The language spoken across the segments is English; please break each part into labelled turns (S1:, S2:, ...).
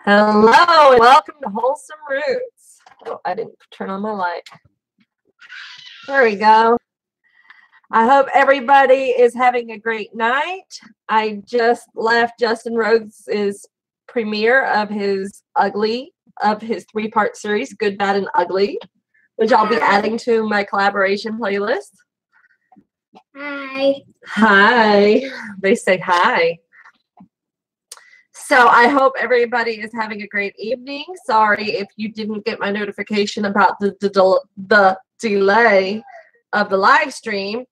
S1: Hello and welcome to Wholesome Roots. Oh, I didn't turn on my light. There we go. I hope everybody is having a great night. I just left Justin Rhodes' premiere of his three-part series, Good, Bad, and Ugly, which I'll be adding to my collaboration playlist.
S2: Hi.
S1: Hi. They say hi. So I hope everybody is having a great evening. Sorry if you didn't get my notification about the delay of the live stream.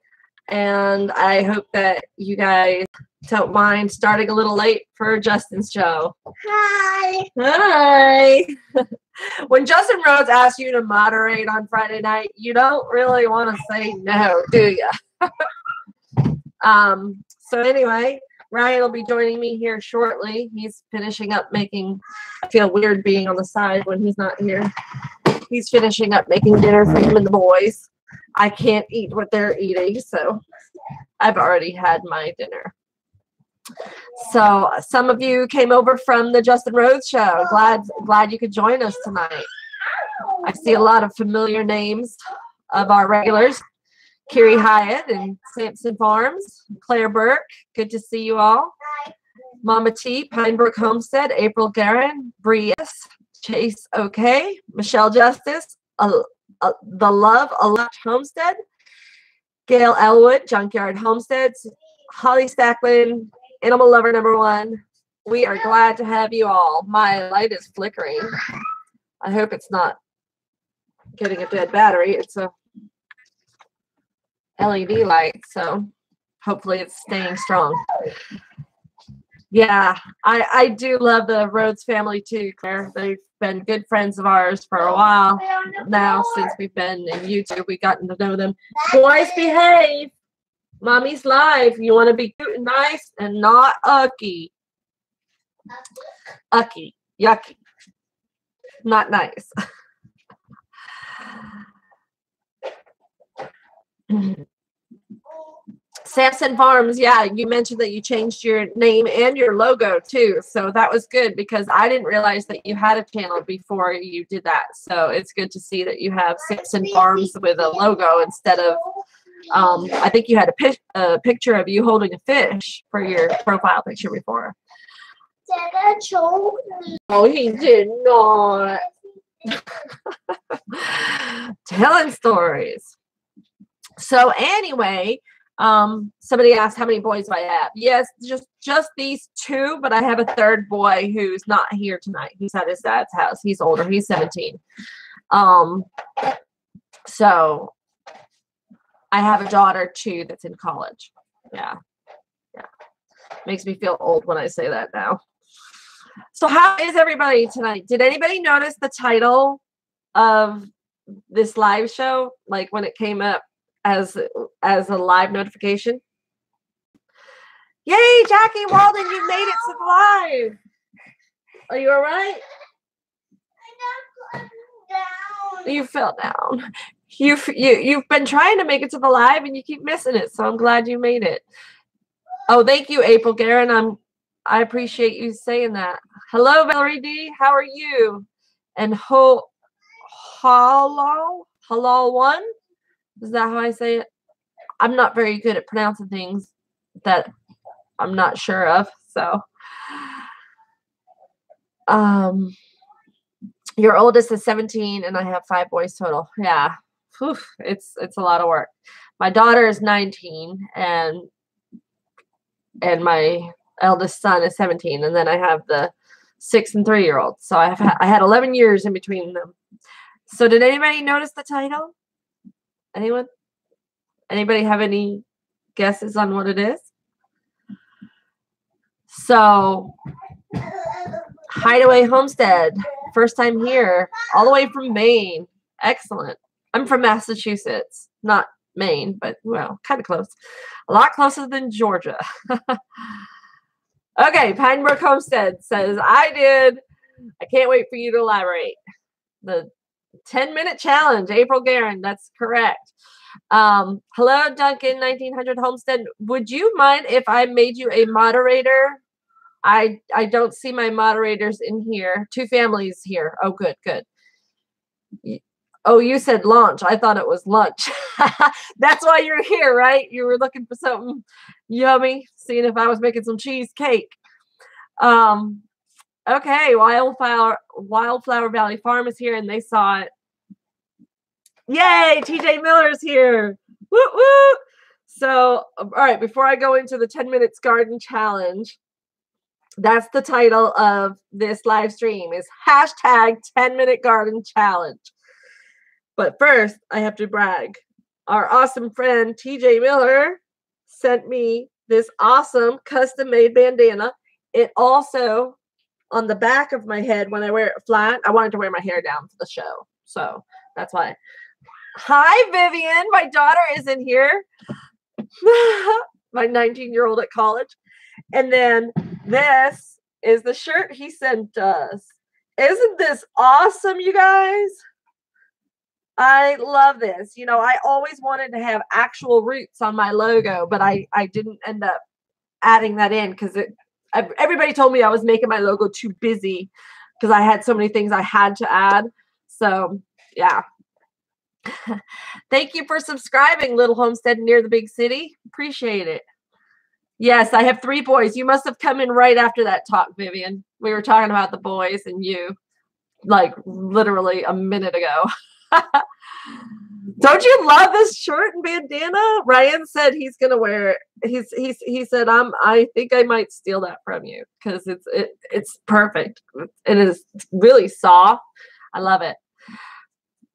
S1: And I hope that you guys don't mind starting a little late for Justin's show.
S2: Hi.
S1: Hi. When Justin Rhodes asks you to moderate on Friday night, you don't really want to say no, do you? So anyway, Ryan will be joining me here shortly. He's finishing up making, I feel weird being on the side when he's not here. He's finishing up making dinner for him and the boys. I can't eat what they're eating, so I've already had my dinner. So some of you came over from the Justin Rhodes show. Glad you could join us tonight. I see a lot of familiar names of our regulars. Carrie Hyatt and Sampson Farms, Claire Burke, good to see you all. Mama T, Pinebrook Homestead, April Guerin, Brias, Chase OK, Michelle Justice, The Love Elect Homestead, Gail Elwood, Junkyard Homesteads, Holly Stacklin, Animal Lover #1. We are glad to have you all. My light is flickering. I hope it's not getting a dead battery. It's a LED light, so hopefully it's staying strong. Yeah, I do love the Rhodes family too, Claire. They've been good friends of ours for a while now. Since we've been in YouTube, we've gotten to know them. Boys, behave. Mommy's live. You want to be cute and nice and not ucky. Ucky, yucky. Not nice. Sampson Farms, yeah, you mentioned that you changed your name and your logo too, so that was good because I didn't realize that you had a channel before you did that. So it's good to see that you have Sampson Farms with a logo instead of I think you had a picture of you holding a fish for your profile picture before. Oh, he did not. Telling stories. So anyway, somebody asked how many boys do I have. Yes, just these two, but I have a third boy who's not here tonight. He's at his dad's house. He's older. He's 17. So I have a daughter too that's in college. Yeah. Makes me feel old when I say that now. So how is everybody tonight? Did anybody notice the title of this live show, like when it came up as a live notification? Yay, Jackie Walden, you made it to the live. Are you all right? You fell down. You've been trying to make it to the live and you keep missing it, so I'm glad you made it. Oh, thank you, April Guerin. I appreciate you saying that. Hello, Valerie D. How are you? And hello one. Is that how I say it? I'm not very good at pronouncing things that I'm not sure of. So, your oldest is 17, and I have 5 boys total. Yeah, whew, it's a lot of work. My daughter is 19, and my eldest son is 17, and then I have the 6 and 3-year-old. So I had 11 years in between them. So did anybody notice the title? Anyone? Anybody have any guesses on what it is? So, Hideaway Homestead, first time here, all the way from Maine. Excellent. I'm from Massachusetts, not Maine, but well, kind of close. A lot closer than Georgia. Okay, Pinebrook Homestead says, I did. I can't wait for you to elaborate. The 10-minute challenge, April Guerin, that's correct. Hello, Duncan, 1900 Homestead. Would you mind if I made you a moderator I don't see my moderators in here. 2 families here. Oh, good, good. Oh, you said launch. I thought it was lunch. That's why you're here, right? You were looking for something yummy, seeing if I was making some cheesecake. Okay, Wildflower Valley Farm is here, and they saw it. Yay, TJ Miller's here. Woo woo. So, all right, before I go into the 10 minutes garden challenge, that's the title of this live stream is hashtag 10-minute garden challenge. But first, I have to brag. Our awesome friend TJ Miller sent me this awesome custom-made bandana. It also, on the back of my head, when I wear it flat, I wanted to wear my hair down for the show. So that's why. Hi, Vivian. My daughter is in here. My 19-year-old at college. And then this is the shirt he sent us. Isn't this awesome, you guys? I love this. You know, I always wanted to have actual roots on my logo, but I didn't end up adding that in because everybody told me I was making my logo too busy because I had so many things I had to add. So, yeah. Thank you for subscribing, Little Homestead Near the Big City. Appreciate it. Yes, I have 3 boys. You must have come in right after that talk, Vivian. We were talking about the boys and you, like literally a minute ago. Don't you love this shirt and bandana? Ryan said he's gonna wear it. He said I think I might steal that from you because it's perfect. It is really soft. I love it.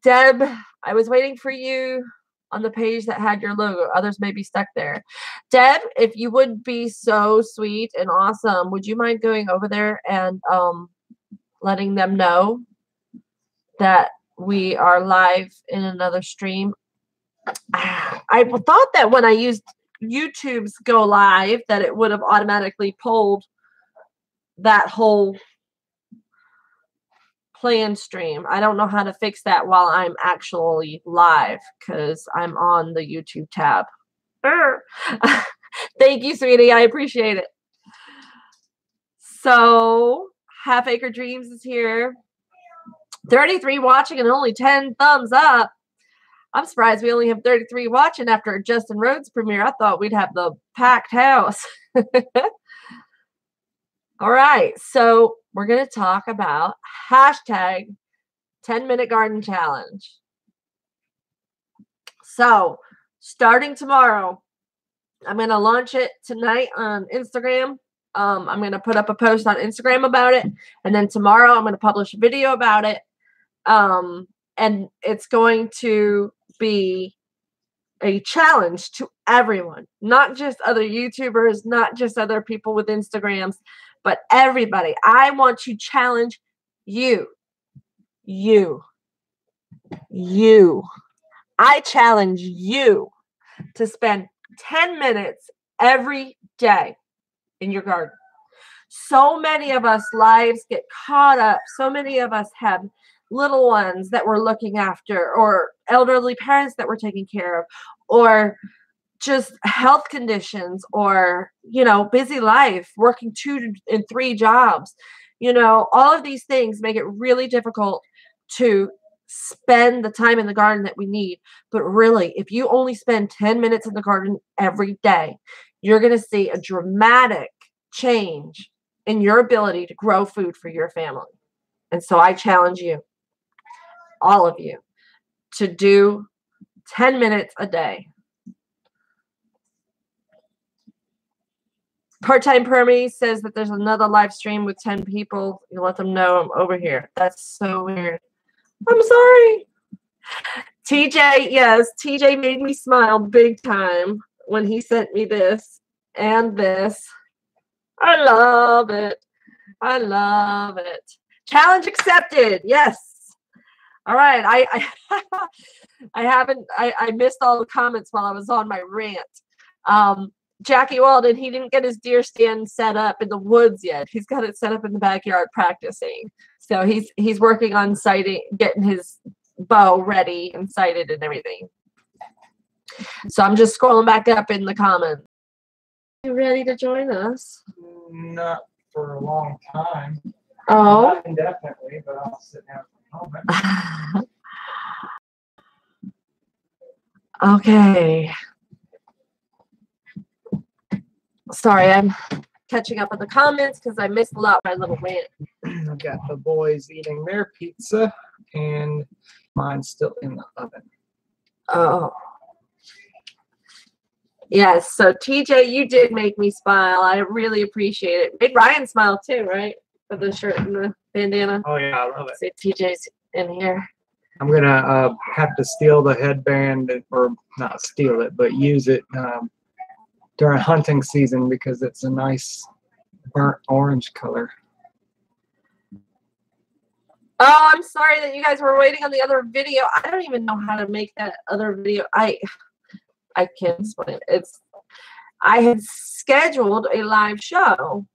S1: Deb, I was waiting for you on the page that had your logo. Others may be stuck there. Deb, if you would be so sweet and awesome, would you mind going over there and letting them know that we are live in another stream? I thought that when I used YouTube's Go Live that it would have automatically pulled that whole planned stream. I don't know how to fix that while I'm actually live because I'm on the YouTube tab. Thank you, sweetie. I appreciate it. So, Half Acre Dreams is here. 33 watching and only 10 thumbs up. I'm surprised we only have 33 watching after Justin Rhodes premiere. I thought we'd have the packed house. All right, so we're going to talk about hashtag 10-minute garden challenge. So starting tomorrow, I'm going to launch it tonight on Instagram. I'm going to put up a post on Instagram about it. And then tomorrow I'm going to publish a video about it. And it's going to be a challenge to everyone, not just other YouTubers, not just other people with Instagrams, but everybody. I want to challenge you. I challenge you to spend 10 minutes every day in your garden. So many of us lives get caught up. So many of us have little ones that we're looking after, or elderly parents that we're taking care of, or just health conditions, or, you know, busy life, working 2 and 3 jobs. You know, all of these things make it really difficult to spend the time in the garden that we need. But really, if you only spend 10 minutes in the garden every day, you're going to see a dramatic change in your ability to grow food for your family. And so I challenge you, all of you, to do 10 minutes a day. Part-time Permy says that there's another live stream with 10 people. You let them know I'm over here. That's so weird. I'm sorry. TJ, yes, TJ made me smile big time when he sent me this and this. I love it. I love it. Challenge accepted. Yes. All right. I missed all the comments while I was on my rant. Jackie Walden, he didn't get his deer stand set up in the woods yet. He's got it set up in the backyard practicing. So he's working on sighting, getting his bow ready and sighted and everything. So I'm just scrolling back up in the comments. You ready to join us?
S2: Not for a long time.
S1: Oh.
S2: Not indefinitely, but I'll sit down for a moment.
S1: Okay. Sorry, I'm catching up on the comments because I missed a lot of my little rant.
S2: I've got the boys eating their pizza, and mine's still in the oven.
S1: Oh. Yes, so TJ, you did make me smile. I really appreciate it. Made Ryan smile too, right? With the shirt and the bandana.
S2: Oh yeah, I love it.
S1: See, TJ's in here.
S2: I'm gonna have to steal the headband, or not steal it, but use it during hunting season because it's a nice burnt orange color.
S1: Oh, I'm sorry that you guys were waiting on the other video. I don't even know how to make that other video. I can't explain it. I had scheduled a live show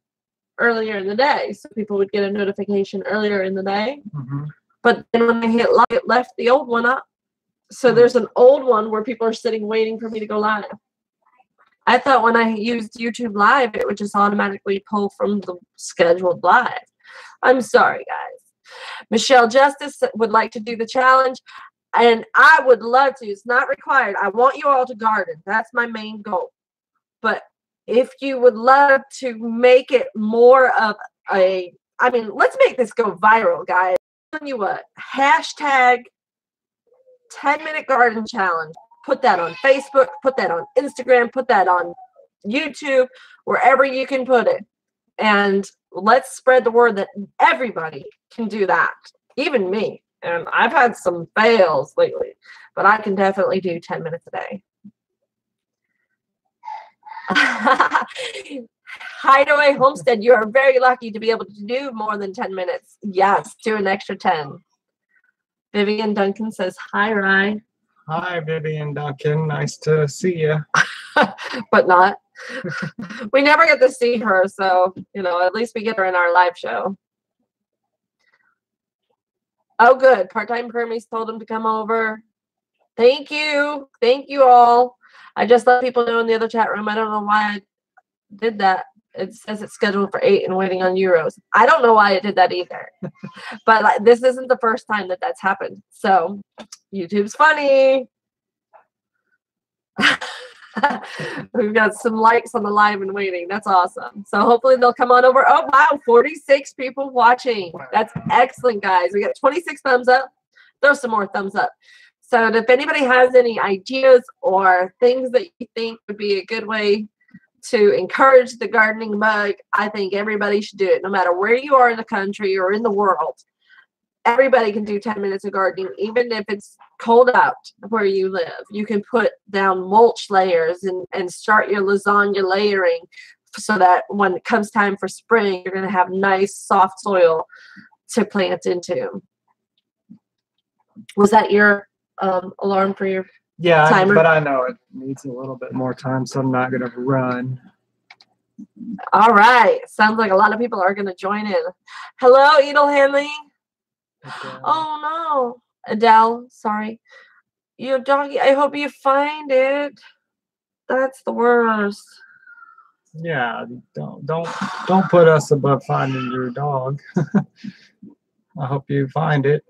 S1: earlier in the day, so people would get a notification earlier in the day.
S2: Mm-hmm.
S1: But then when I hit live, it left the old one up. So there's an old one where people are sitting waiting for me to go live. I thought when I used YouTube Live, it would just automatically pull from the scheduled live. I'm sorry, guys. Michelle Justice would like to do the challenge. And I would love to. It's not required. I want you all to garden. That's my main goal. But if you would love to make it more of a, I mean, let's make this go viral, guys. I'm telling you what, hashtag 10-minute garden challenge. Put that on Facebook, put that on Instagram, put that on YouTube, wherever you can put it. And let's spread the word that everybody can do that, even me. And I've had some fails lately, but I can definitely do 10 minutes a day. Hideaway Homestead, you are very lucky to be able to do more than 10 minutes. Yes, do an extra 10. Vivian Duncan says, hi, Ryan.
S2: Hi, Vivian Duncan. Nice to see you.
S1: But not. We never get to see her, so, you know, at least we get her in our live show. Oh, good. Part-time permies told him to come over. Thank you. Thank you all. I just let people know in the other chat room. I don't know why I did that. It says it's scheduled for 8 and waiting on euros. I don't know why it did that either. But this isn't the first time that that's happened. So YouTube's funny. We've got some likes on the live and waiting. That's awesome. So hopefully they'll come on over. Oh, wow. 46 people watching. That's excellent, guys. We got 26 thumbs up. Throw some more thumbs up. So if anybody has any ideas or things that you think would be a good way to encourage the gardening bug, I think everybody should do it, no matter where you are in the country or in the world. Everybody can do 10 minutes of gardening, even if it's cold out where you live. You can put down mulch layers and start your lasagna layering so that when it comes time for spring, you're going to have nice, soft soil to plant into. Was that your alarm for your timer?
S2: But I know it needs a little bit more time, so I'm not going to run.
S1: All right. Sounds like a lot of people are going to join in. Hello, Edel Hanley. Oh, no. Adele, sorry. Your doggy, I hope you find it. That's the worst.
S2: Yeah, don't put us above finding your dog. I hope you find it.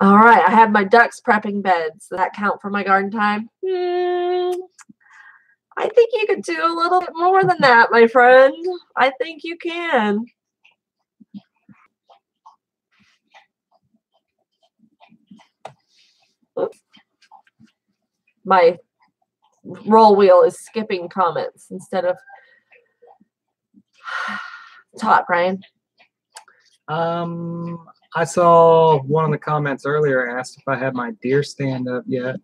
S1: All right, I have my ducks prepping beds. Does that count for my garden time? I think you could do a little bit more than that, my friend. I think you can. Oops. My roll wheel is skipping comments instead of talk, Ryan.
S2: I saw one of the comments earlier asked if I had my deer stand up yet.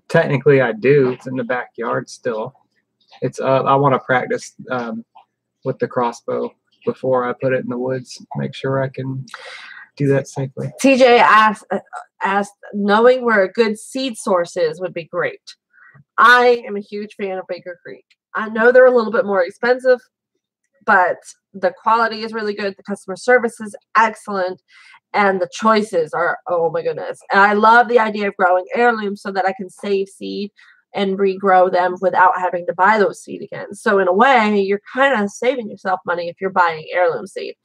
S2: Technically, I do. It's in the backyard still. It's I want to practice with the crossbow before I put it in the woods. Make sure I can do that safely.
S1: TJ asked, knowing where a good seed source is would be great. I am a huge fan of Baker Creek. I know they're a little bit more expensive, but the quality is really good. The customer service is excellent. And the choices are, oh my goodness. And I love the idea of growing heirlooms so that I can save seed and regrow them without having to buy those seed again. So in a way, you're kind of saving yourself money if you're buying heirloom seed.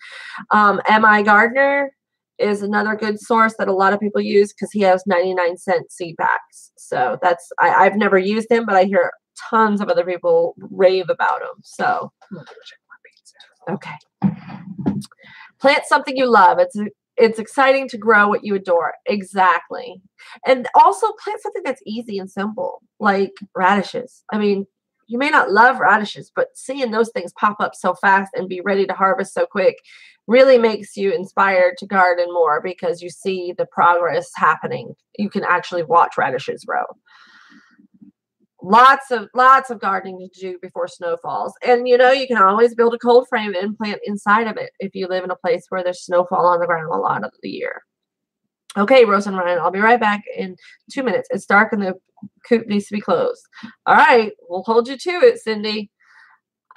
S1: MI Gardener is another good source that a lot of people use because he has 99-cent seed packs. So that's, I've never used him, but I hear tons of other people rave about him. So, okay. Plant something you love. It's exciting to grow what you adore. Exactly. And also plant something that's easy and simple, like radishes. I mean, you may not love radishes, but seeing those things pop up so fast and be ready to harvest so quick really makes you inspired to garden more because you see the progress happening. You can actually watch radishes grow. Lots of gardening to do before snow falls. And you know, you can always build a cold frame and plant inside of it if you live in a place where there's snowfall on the ground a lot of the year. Okay, Rose and Ryan, I'll be right back in 2 minutes. It's dark and the coop needs to be closed. All right, we'll hold you to it, Cindy.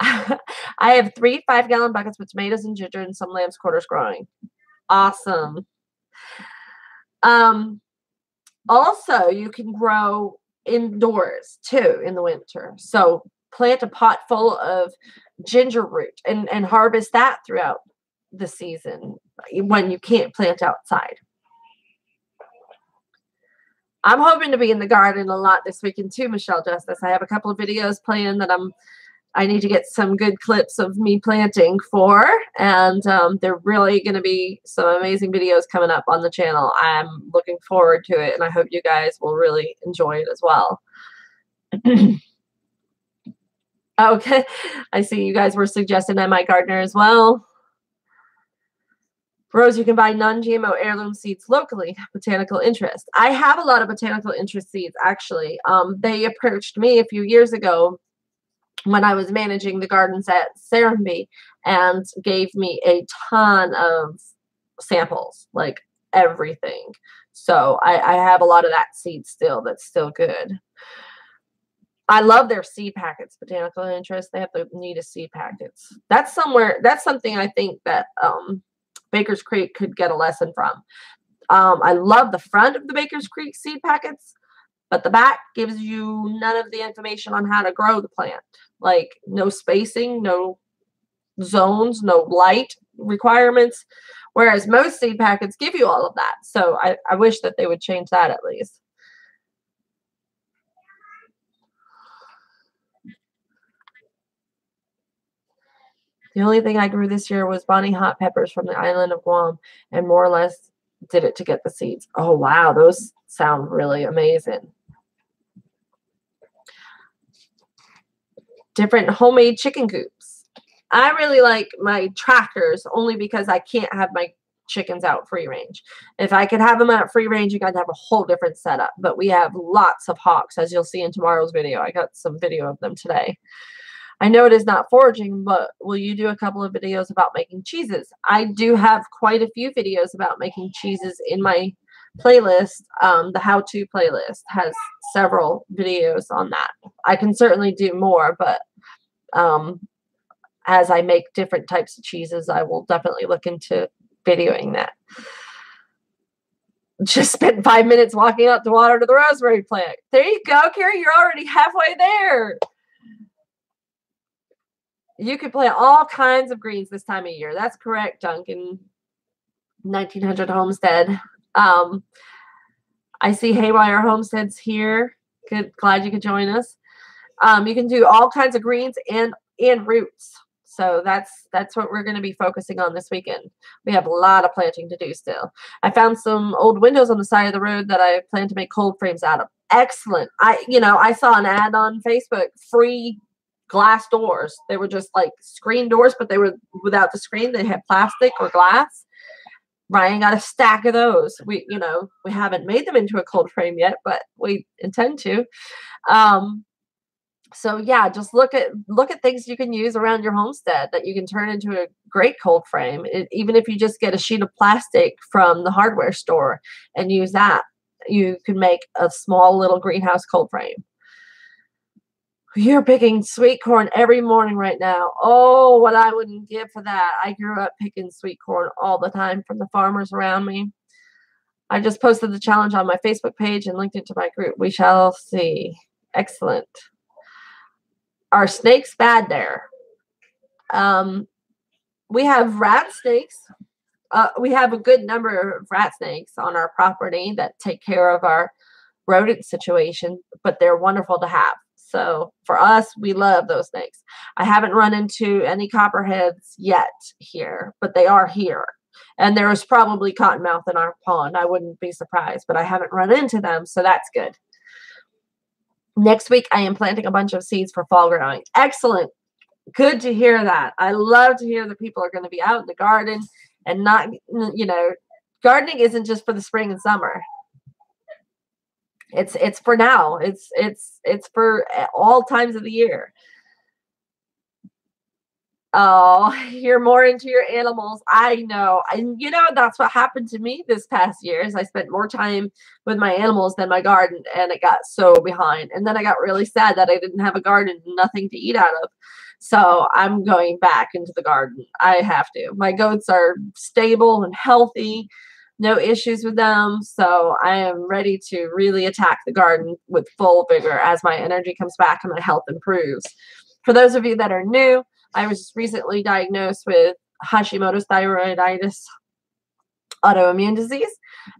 S1: I have 3 5-gallon buckets with tomatoes and ginger and some lamb's quarters growing. Awesome. Also, you can grow indoors too in the winter. So plant a pot full of ginger root and harvest that throughout the season when you can't plant outside. I'm hoping to be in the garden a lot this weekend too, Michelle Justice. I have a couple of videos planned that I need to get some good clips of me planting for, and they're really going to be some amazing videos coming up on the channel. I'm looking forward to it, and I hope you guys will really enjoy it as well. Okay, I see you guys were suggesting MI Gardener as well. Rose, you can buy non-GMO heirloom seeds locally. Botanical interest. I have a lot of botanical interest seeds, actually. They approached me a few years ago when I was managing the gardens at Serenbe and gave me a ton of samples, like everything. So I have a lot of that seed still that's still good. I love their seed packets, Botanical Interest. They have the neatest seed packets. That's something I think that Baker's Creek could get a lesson from. I love the front of the Baker's Creek seed packets, but the back gives you none of the information on how to grow the plant. Like no spacing, no zones, no light requirements, whereas most seed packets give you all of that. So I wish that they would change that at least. The only thing I grew this year was Bonnie hot peppers from the island of Guam, and more or less did it to get the seeds. Oh, wow. Those sound really amazing. Different homemade chicken coops. I really like my tractors only because I can't have my chickens out free range. If I could have them out free range, you got to have a whole different setup. But we have lots of hawks, as you'll see in tomorrow's video. I got some video of them today. I know it is not foraging, but will you do a couple of videos about making cheeses? I do have quite a few videos about making cheeses in my playlist. The Howto playlist has several videos on that. I can certainly do more, but as I make different types of cheeses, I will definitely look into videoing that. Just spent 5 minutes walking out to water to the rosemary plant. There you go, Carrie. You're already halfway there. You could plant all kinds of greens this time of year. That's correct, Duncan. 1900 Homestead. I see Haywire Homesteads here. Good, glad you could join us. You can do all kinds of greens and roots. So that's what we're going to be focusing on this weekend. We have a lot of planting to do still. I found some old windows on the side of the road that I plan to make cold frames out of. Excellent. I saw an ad on Facebook, free glass doors. They were just like screen doors, but they were without the screen. They had plastic or glass. Ryan got a stack of those. We haven't made them into a cold frame yet, but we intend to. So yeah, just look at things you can use around your homestead that you can turn into a great cold frame. Even if you just get a sheet of plastic from the hardware store and use that, you can make a small little greenhouse cold frame. You're picking sweet corn every morning right now. Oh, what I wouldn't give for that. I grew up picking sweet corn all the time from the farmers around me. I just posted the challenge on my Facebook page and linked it to my group. We shall see. Excellent. Are snakes bad there? We have rat snakes. We have a good number of rat snakes on our property that take care of our rodent situation, but they're wonderful to have. So for us, we love those snakes. I haven't run into any copperheads yet here, but they are here. And there is probably cottonmouth in our pond. I wouldn't be surprised, but I haven't run into them, so that's good. Next week, I am planting a bunch of seeds for fall growing. Excellent. Good to hear that. I love to hear that people are going to be out in the garden and not, you know, gardening isn't just for the spring and summer. It's for now. It's for all times of the year. Oh, you're more into your animals. I know. And you know, that's what happened to me this past year is I spent more time with my animals than my garden, and it got so behind. And then I got really sad that I didn't have a garden, nothing to eat out of. So I'm going back into the garden. I have to. My goats are stable and healthy, no issues with them. So I am ready to really attack the garden with full vigor as my energy comes back and my health improves. For those of you that are new, I was recently diagnosed with Hashimoto's thyroiditis autoimmune disease,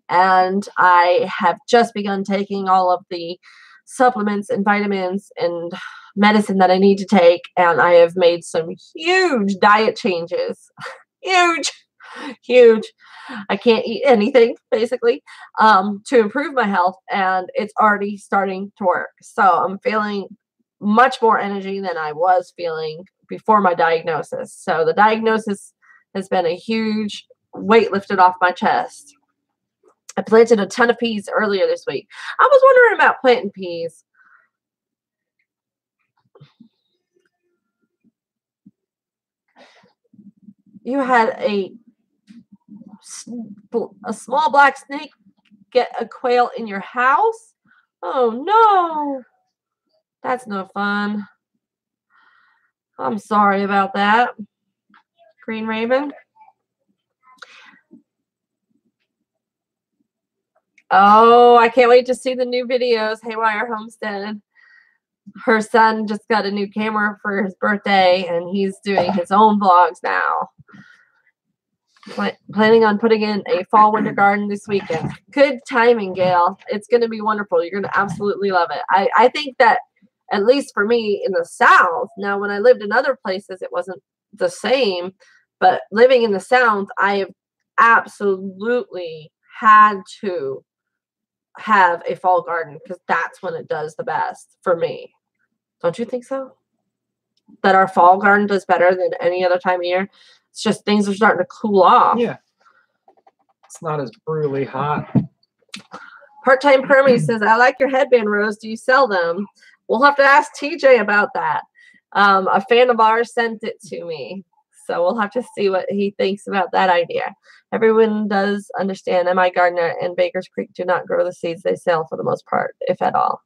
S1: and I have just begun taking all of the supplements and vitamins and medicine that I need to take, and I have made some huge diet changes. Huge. I can't eat anything, basically, to improve my health, and it's already starting to work. So I'm feeling much more energy than I was feeling before my diagnosis. So the diagnosis has been a huge weight lifted off my chest. I planted a ton of peas earlier this week. I was wondering about planting peas. You had a small black snake get a quail in your house? Oh no, that's no fun. I'm sorry about that, Green Raven. Oh, I can't wait to see the new videos. Haywire Homestead. Her son just got a new camera for his birthday, and he's doing his own vlogs now. Planning on putting in a fall winter garden this weekend. Good timing, Gail. It's going to be wonderful. You're going to absolutely love it. I think that, at least for me in the South, now when I lived in other places, it wasn't the same, but living in the South, I have absolutely had to have a fall garden because that's when it does the best for me. Don't you think so? That our fall garden does better than any other time of year? It's just things are starting to cool off.
S2: Yeah. It's not as brutally hot.
S1: Part-time Permy says, I like your headband, Rose. Do you sell them? We'll have to ask TJ about that. A fan of ours sent it to me. So we'll have to see what he thinks about that idea. Everyone does understand MI Gardner and Baker's Creek do not grow the seeds they sell for the most part, if at all.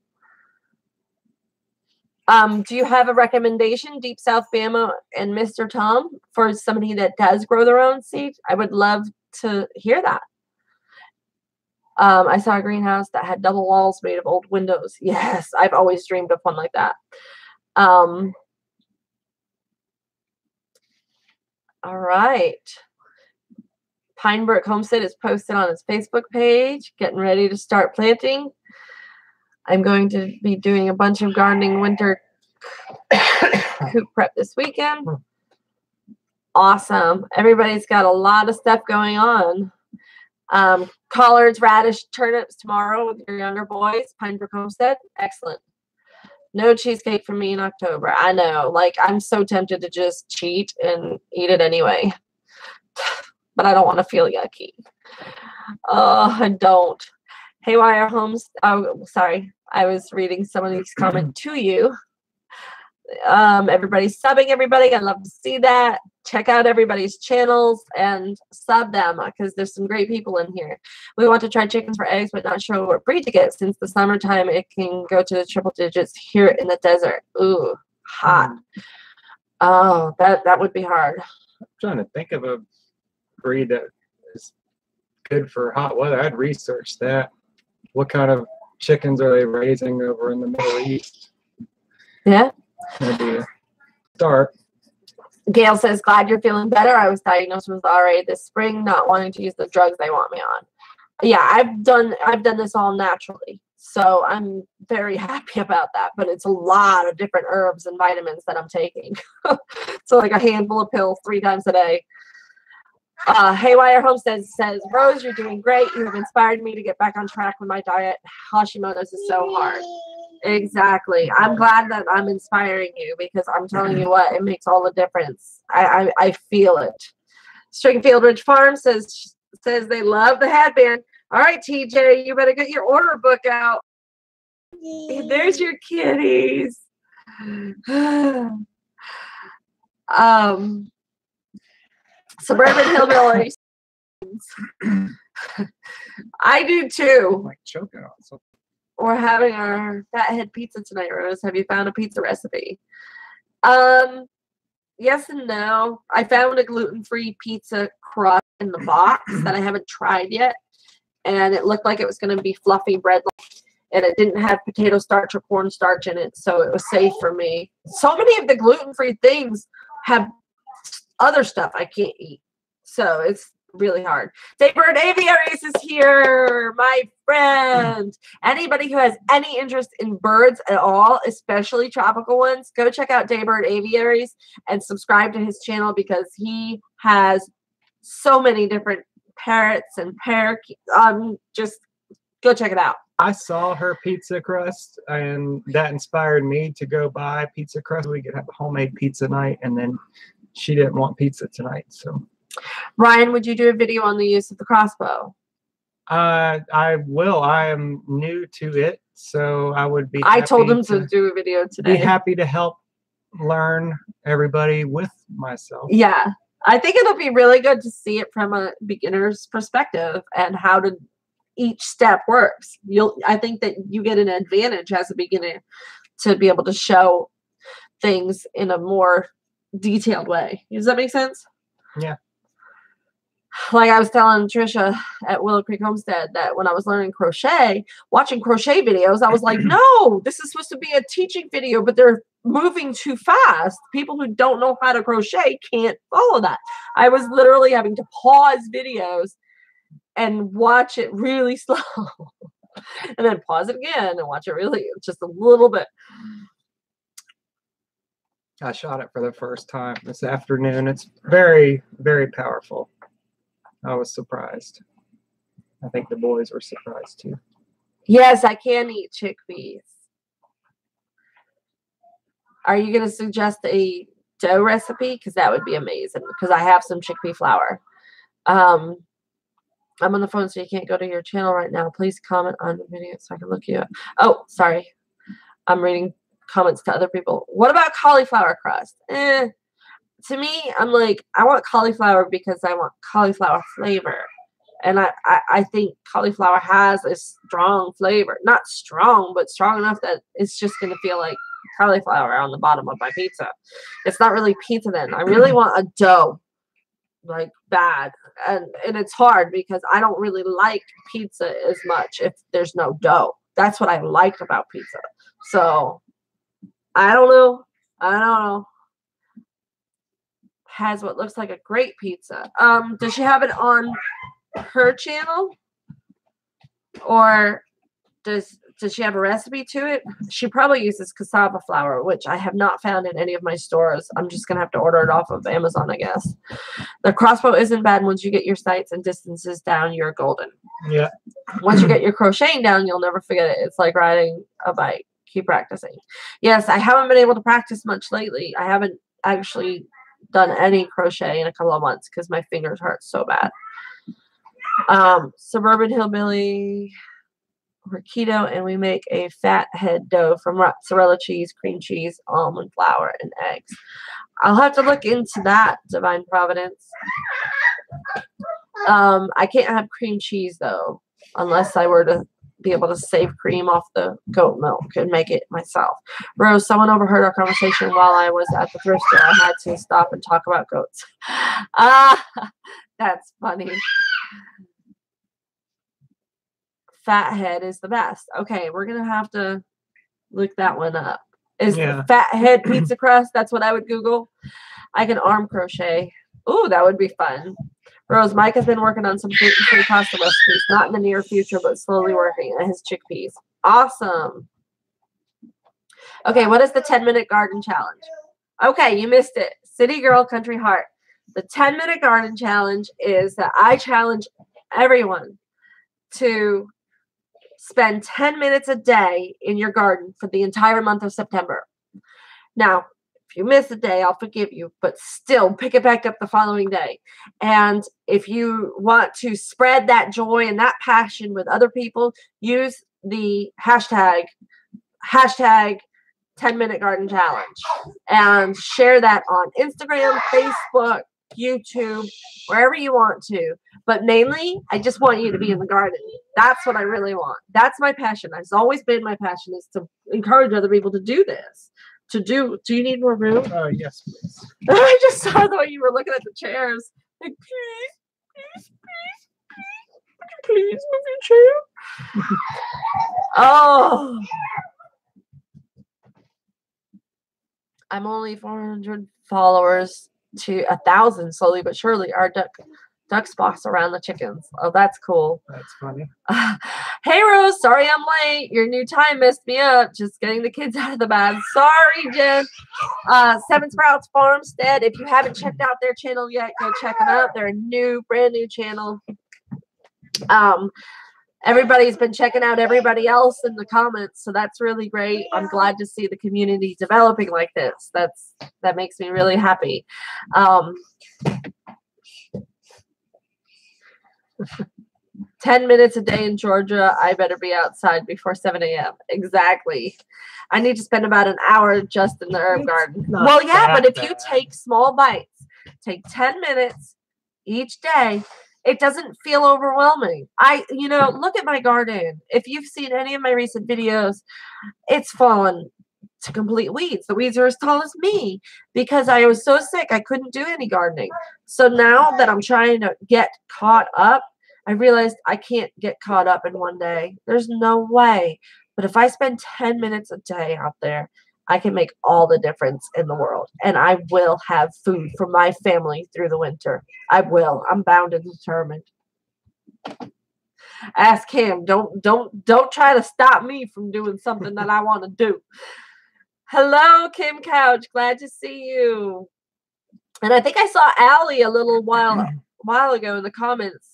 S1: Do you have a recommendation, Deep South Bama and Mr. Tom, for somebody that does grow their own seeds? I would love to hear that. I saw a greenhouse that had double walls made of old windows. Yes, I've always dreamed of one like that. All right. Pinebrook Homestead is posted on his Facebook page, getting ready to start planting. I'm going to be doing a bunch of gardening winter coop prep this weekend. Awesome. Everybody's got a lot of stuff going on. Collards, radish, turnips tomorrow with your younger boys. Pinebrook Homestead. Excellent. No cheesecake for me in October. I know. Like, I'm so tempted to just cheat and eat it anyway. But I don't want to feel yucky. Oh, I don't. Haywire Homes. Oh, sorry. I was reading some of these comments to you. Everybody's subbing everybody. I'd love to see that. Check out everybody's channels and sub them because there's some great people in here. We want to try chickens for eggs, but not sure what breed to get. Since the summertime, it can go to the triple digits here in the desert. Ooh, hot. Oh, that would be hard.
S2: I'm trying to think of a breed that is good for hot weather. I'd research that. What kind of chickens are they raising over in the Middle East?
S1: Yeah.
S2: That'd be a start.
S1: Gail says, glad you're feeling better. I was diagnosed with RA this spring, not wanting to use the drugs they want me on. Yeah, I've done this all naturally. So I'm very happy about that. But it's a lot of different herbs and vitamins that I'm taking. So like a handful of pills 3 times a day. Haywire Homestead says, Rose, you're doing great. You have inspired me to get back on track with my diet. Hashimoto's is so hard. Exactly. I'm glad that I'm inspiring you because I'm telling you what, it makes all the difference. I feel it. Stringfield Ridge Farm says they love the headband. All right, TJ, you better get your order book out. There's your kitties. Suburban Hillbillies. I do too.
S2: Like choking on something.
S1: We're having our fathead pizza tonight, Rose. Have you found a pizza recipe? Yes and no. I found a gluten-free pizza crust in the box that I haven't tried yet. And it looked like it was going to be fluffy bread. And it didn't have potato starch or cornstarch in it. So it was safe for me. So many of the gluten-free things have other stuff I can't eat. So it's really hard. Daybird Aviaries is here, my friend. Anybody who has any interest in birds at all, especially tropical ones, go check out Daybird Aviaries and subscribe to his channel because he has so many different parrots and parakeets. Just go check it out.
S2: I saw her pizza crust, and that inspired me to go buy pizza crust. We could have a homemade pizza night, and then she didn't want pizza tonight, so.
S1: Ryan, would you do a video on the use of the crossbow?
S2: I will. I am new to it, so I would be.
S1: I told him to do a video today.
S2: Be happy to help learn everybody with myself.
S1: Yeah, I think it'll be really good to see it from a beginner's perspective and how to each step works. I think that you get an advantage as a beginner to be able to show things in a more detailed way. Does that make sense?
S2: Yeah.
S1: Like I was telling Trisha at Willow Creek Homestead that when I was learning crochet, watching crochet videos, I was like, no, this is supposed to be a teaching video, but they're moving too fast. People who don't know how to crochet can't follow that. I was literally having to pause videos and watch it really slow and then pause it again and watch it really just a little bit.
S2: I shot it for the first time this afternoon. It's very, very powerful. I was surprised. I think the boys were surprised too.
S1: Yes, I can eat chickpeas. Are you going to suggest a dough recipe? Because that would be amazing. Because I have some chickpea flour. I'm on the phone, so you can't go to your channel right now. Please comment on the video so I can look you up. Oh, sorry. I'm reading comments to other people. What about cauliflower crust? To me, I'm like, I want cauliflower because I want cauliflower flavor. And I think cauliflower has a strong flavor. Not strong, but strong enough that it's just going to feel like cauliflower on the bottom of my pizza. It's not really pizza then. I really want a dough. Like bad. And it's hard because I don't really like pizza as much if there's no dough. That's what I liked about pizza. So I don't know. Has what looks like a great pizza. Does she have it on her channel? Or does she have a recipe to it? She probably uses cassava flour, which I have not found in any of my stores. I'm just going to have to order it off of Amazon, I guess. The crossbow isn't bad. Once you get your sights and distances down, you're golden.
S2: Yeah.
S1: Once you get your crocheting down, you'll never forget it. It's like riding a bike. Keep practicing. Yes, I haven't been able to practice much lately. I haven't actually done any crochet in a couple of months because my fingers hurt so bad. Suburban Hillbilly, we're keto, and we make a fathead dough from mozzarella cheese, cream cheese, almond flour, and eggs. I'll have to look into that, Divine Providence. I can't have cream cheese though, unless I were to be able to save cream off the goat milk and make it myself. Rose, someone overheard our conversation while I was at the thrift store. I had to stop and talk about goats. That's funny. fathead is the best. Okay, we're gonna have to look that one up. Is fathead pizza crust? That's what I would Google. I can arm crochet. Ooh, that would be fun. Rose, Mike has been working on some gluten-free pasta recipes, not in the near future, but slowly working on his chickpeas. Awesome. Okay, what is the 10-minute garden challenge? Okay, you missed it. City Girl, Country Heart. The 10-minute garden challenge is that I challenge everyone to spend 10 minutes a day in your garden for the entire month of September. Now, if you miss a day, I'll forgive you, but still pick it back up the following day. And if you want to spread that joy and that passion with other people, use the hashtag 10-minute garden challenge and share that on Instagram, Facebook, YouTube, wherever you want to. But mainly, I just want you to be in the garden. That's what I really want. That's my passion. It's always been my passion, is to encourage other people to do this. Do you need more room?
S2: Yes, please.
S1: I just saw the way you were looking at the chairs. Like, please move your chair. Oh. I'm only 400 followers to 1,000 slowly but surely. Our duck spots around the chickens. Oh, that's cool.
S2: That's funny.
S1: Hey, Rose. Sorry I'm late. Your new time messed me up. Just getting the kids out of the bed. Sorry, Jen. Seven Sprouts Farmstead. If you haven't checked out their channel yet, go check them out. They're a brand new channel. Everybody's been checking out everybody else in the comments, so that's really great. I'm glad to see the community developing like this. That makes me really happy. 10 minutes a day in Georgia. I better be outside before 7 a.m. Exactly. I need to spend about an hour just in the herb garden. Well, yeah, but if you take small bites, take 10 minutes each day, it doesn't feel overwhelming. Look at my garden. If you've seen any of my recent videos, it's fallen to complete weeds. The weeds are as tall as me because I was so sick I couldn't do any gardening. So now that I'm trying to get caught up, I realized I can't get caught up in one day. There's no way. But if I spend 10 minutes a day out there, I can make all the difference in the world. And I will have food for my family through the winter. I will. I'm bound and determined. Ask him. Don't try to stop me from doing something that I want to do. Hello, Kim Couch. Glad to see you. And I think I saw Allie a little while ago in the comments.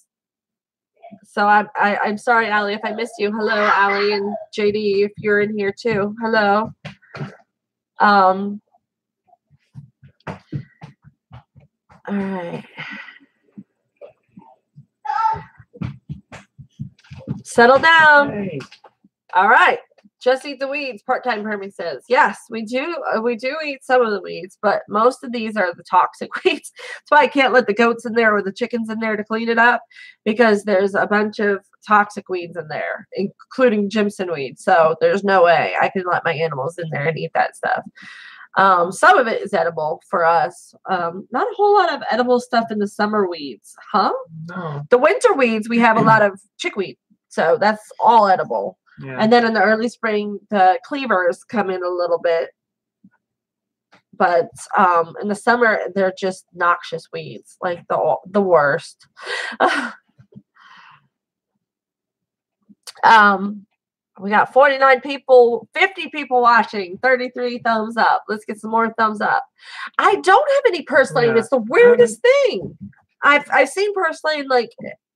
S1: So I'm sorry, Allie, if I missed you. Hello, Allie and JD, if you're in here too. Hello. All right. Settle down.
S2: Hey.
S1: All right. Just eat the weeds, part-time Permy says. Yes, we do. We do eat some of the weeds, but most of these are the toxic weeds. That's why I can't let the goats in there or the chickens in there to clean it up, because there's a bunch of toxic weeds in there, including Jimson weeds. So there's no way I can let my animals in there and eat that stuff. Some of it is edible for us. Not a whole lot of edible stuff in the summer weeds, huh?
S2: No.
S1: The winter weeds, we have a lot of chickweed, so that's all edible.
S2: Yeah.
S1: And then in the early spring, the cleavers come in a little bit. But in the summer, they're just noxious weeds, like the worst. We got 49 people, 50 people watching, 33 thumbs up. Let's get some more thumbs up. I don't have any purslane. It's the weirdest thing. I've seen purslane like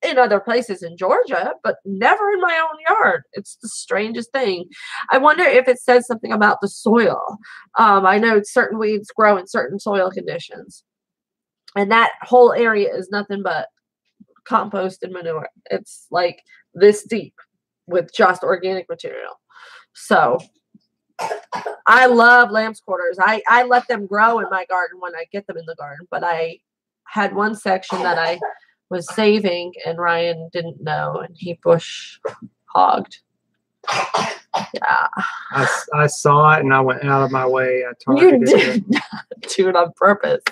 S1: in other places in Georgia, but never in my own yard. It's the strangest thing. I wonder if it says something about the soil. I know certain weeds grow in certain soil conditions, and that whole area is nothing but compost and manure. It's like this deep with just organic material. So I love lamb's quarters. I let them grow in my garden when I get them in the garden, but I had one section that I was saving and Ryan didn't know, and he bush hogged. Yeah.
S2: I saw it and I went out of my way. I
S1: You did not do it on purpose.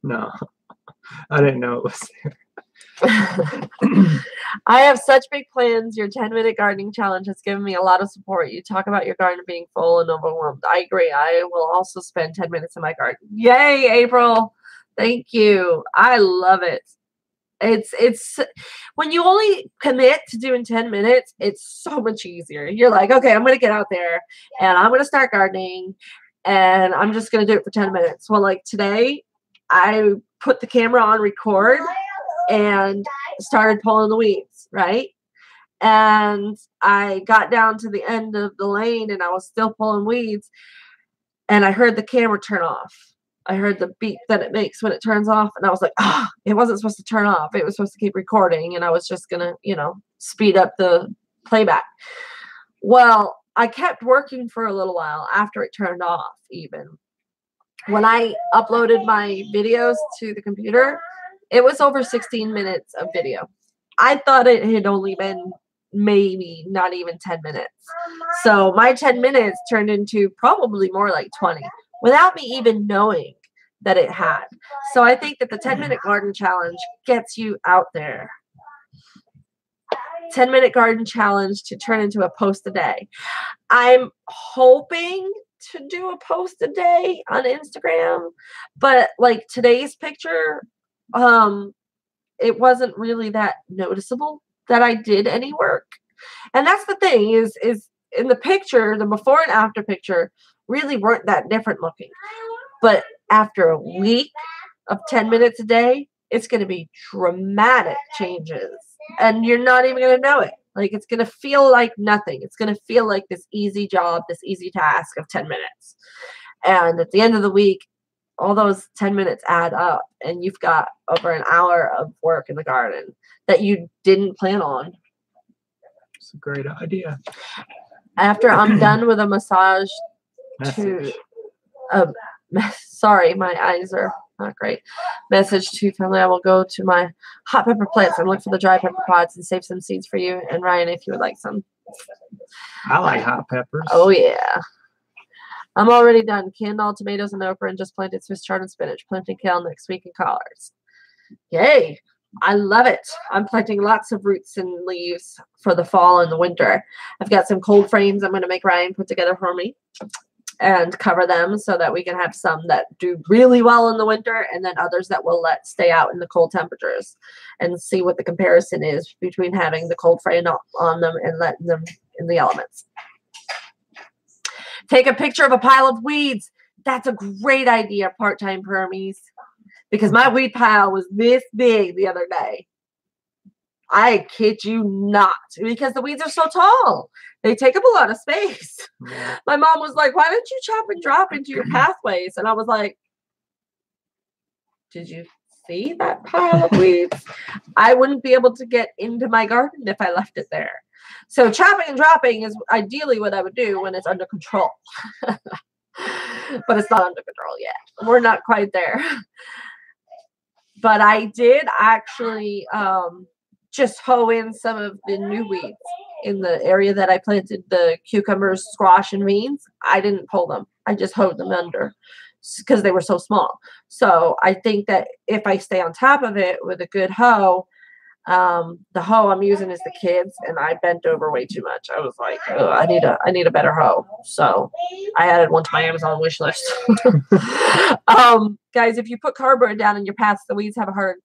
S2: No, I didn't know it was there.
S1: I have such big plans. Your 10-minute gardening challenge has given me a lot of support. You talk about your garden being full and overwhelmed. I agree. I will also spend 10 minutes in my garden. Yay, April. Thank you. I love it. It's when you only commit to doing 10 minutes, it's so much easier. You're like, okay, I'm going to get out there and I'm going to start gardening and I'm just going to do it for 10 minutes. Well, like today, I put the camera on record and started pulling the weeds, right? And I got down to the end of the lane and I was still pulling weeds and I heard the camera turn off. I heard the beep that it makes when it turns off and I was like, it wasn't supposed to turn off. It was supposed to keep recording and I was just going to, speed up the playback. Well, I kept working for a little while after it turned off even. When I uploaded my videos to the computer, it was over 16 minutes of video. I thought it had only been maybe not even 10 minutes. So my 10 minutes turned into probably more like 20 without me even knowing that it had. So I think that the 10-minute garden challenge gets you out there. 10-minute garden challenge to turn into a post a day. I'm hoping to do a post a day on Instagram, but like today's picture, it wasn't really that noticeable that I did any work. And that's the thing is in the picture, the before and after picture really weren't that different looking. But after a week of 10 minutes a day, it's going to be dramatic changes. And you're not even going to know it. Like it's going to feel like nothing. It's going to feel like this easy job, this easy task of 10 minutes. And at the end of the week, all those 10 minutes add up and you've got over an hour of work in the garden that you didn't plan on.
S2: It's a great idea.
S1: After I'm done with a massage sorry, my eyes are not great. Message to family, I will go to my hot pepper plants and look for the dry pepper pods and save some seeds for you and Ryan if you would like some.
S2: I like hot peppers.
S1: Oh yeah. I'm already done. Canned all tomatoes and okra and just planted Swiss chard and spinach. Planting kale next week and collards. Yay. I love it. I'm planting lots of roots and leaves for the fall and the winter. I've got some cold frames I'm going to make Ryan put together for me and cover them so that we can have some that do really well in the winter and then others that will let stay out in the cold temperatures and see what the comparison is between having the cold frame on them and letting them in the elements. Take a picture of a pile of weeds. That's a great idea, part-time permies. Because my weed pile was this big the other day. I kid you not. Because the weeds are so tall. They take up a lot of space. Yeah. My mom was like, why don't you chop and drop into your pathways? And I was like, did you see that pile of weeds? I wouldn't be able to get into my garden if I left it there. So chopping and dropping is ideally what I would do when it's under control. But it's not under control yet. We're not quite there. But I did actually just hoe in some of the new weeds in the area that I planted the cucumbers, squash, and beans. I didn't pull them. I just hoed them under because they were so small. So I think that if I stay on top of it with a good hoe, the hoe I'm using is the kids, and I bent over way too much. I was like, oh, I need a better hoe. So I added one to my Amazon wish list. Guys, if you put cardboard down in your paths, the weeds have a hard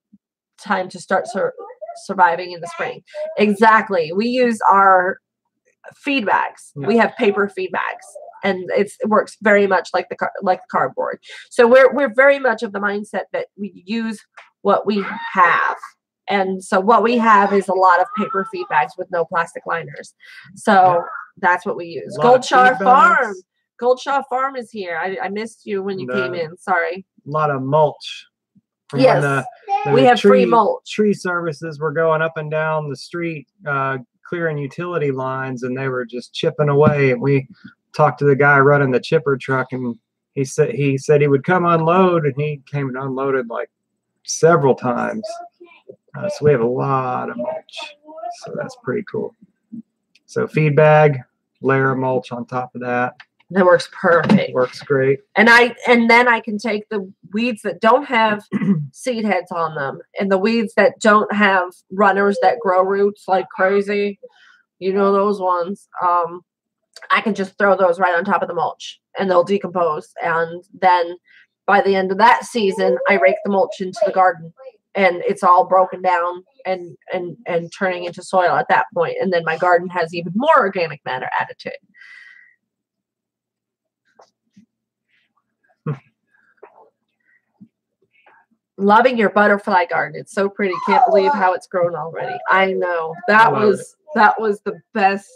S1: time to start surviving in the spring. Exactly. We use our feed bags. Yeah. We have paper feed bags, and it works very much like the cardboard. So we're very much of the mindset that we use what we have. And so what we have is a lot of paper feed bags with no plastic liners. So that's what we use. Goldshaw Farm. Goldshaw Farm is here. I missed you when you came in. Sorry. A
S2: lot of mulch.
S1: Yes. We have free mulch.
S2: Tree services were going up and down the street, clearing utility lines, and they were just chipping away. And we talked to the guy running the chipper truck, and he said he would come unload, and he came and unloaded like several times. So we have a lot of mulch. So that's pretty cool. So feed bag, layer of mulch on top of that.
S1: That works perfect.
S2: Works great.
S1: And then I can take the weeds that don't have seed heads on them and the weeds that don't have runners that grow roots like crazy. You know those ones. I can just throw those right on top of the mulch and they'll decompose. And then by the end of that season, I rake the mulch into the garden and it's all broken down and turning into soil at that point. And then my garden has even more organic matter added to it. Loving your butterfly garden. It's so pretty. Can't believe how it's grown already. I know. That was the best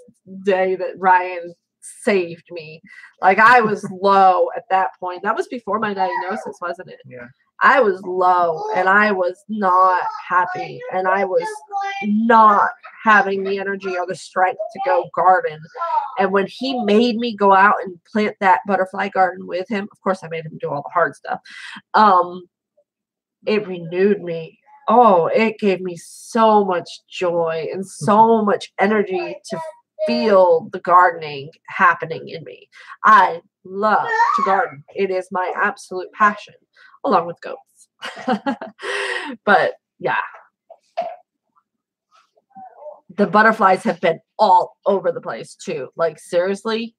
S1: day that Ryan saved me. Like I was low at that point. That was before my diagnosis, wasn't it?
S2: Yeah.
S1: I was low and I was not happy and I was not having the energy or the strength to go garden. And when he made me go out and plant that butterfly garden with him, of course I made him do all the hard stuff. It renewed me. Oh, it gave me so much joy and so much energy to feel the gardening happening in me. I love to garden. It is my absolute passion, along with goats. But yeah, the butterflies have been all over the place too. Like seriously,